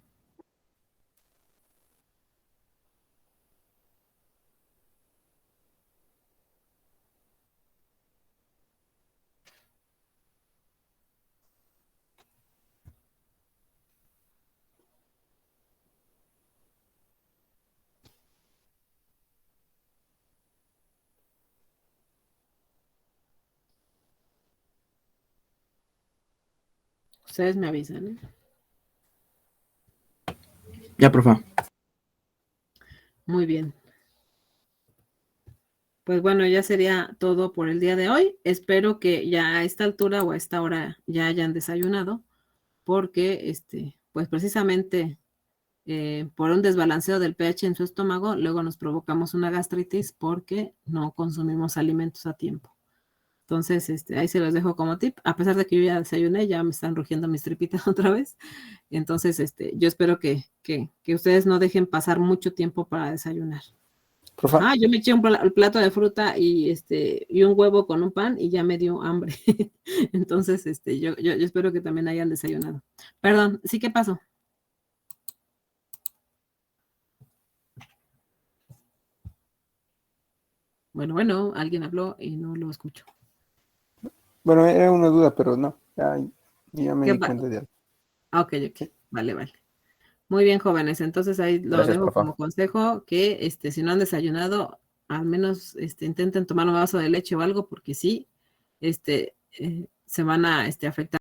S1: Ustedes me avisan, ¿eh?
S4: Ya, profa.
S1: Muy bien. Pues bueno, ya sería todo por el día de hoy. Espero que ya a esta altura o a esta hora ya hayan desayunado, porque pues precisamente por un desbalanceo del pH en su estómago, luego nos provocamos una gastritis porque no consumimos alimentos a tiempo. Entonces, ahí se los dejo como tip. A pesar de que yo ya desayuné, ya me están rugiendo mis tripitas otra vez. Entonces, yo espero que ustedes no dejen pasar mucho tiempo para desayunar.
S2: Profa.
S1: Yo me eché un plato de fruta y un huevo con un pan y ya me dio hambre. Entonces, yo espero que también hayan desayunado. Perdón, ¿sí qué pasó? Bueno, alguien habló y no lo escucho.
S2: Bueno, era una duda, pero no, ya me
S1: ¿Qué
S2: di
S1: va?
S2: cuenta de algo.
S1: Ah, ok. Vale. Muy bien, jóvenes. Entonces ahí lo
S3: Gracias,
S1: dejo
S3: profa.
S1: como consejo que si no han desayunado, al menos intenten tomar un vaso de leche o algo, porque sí, se van a afectar.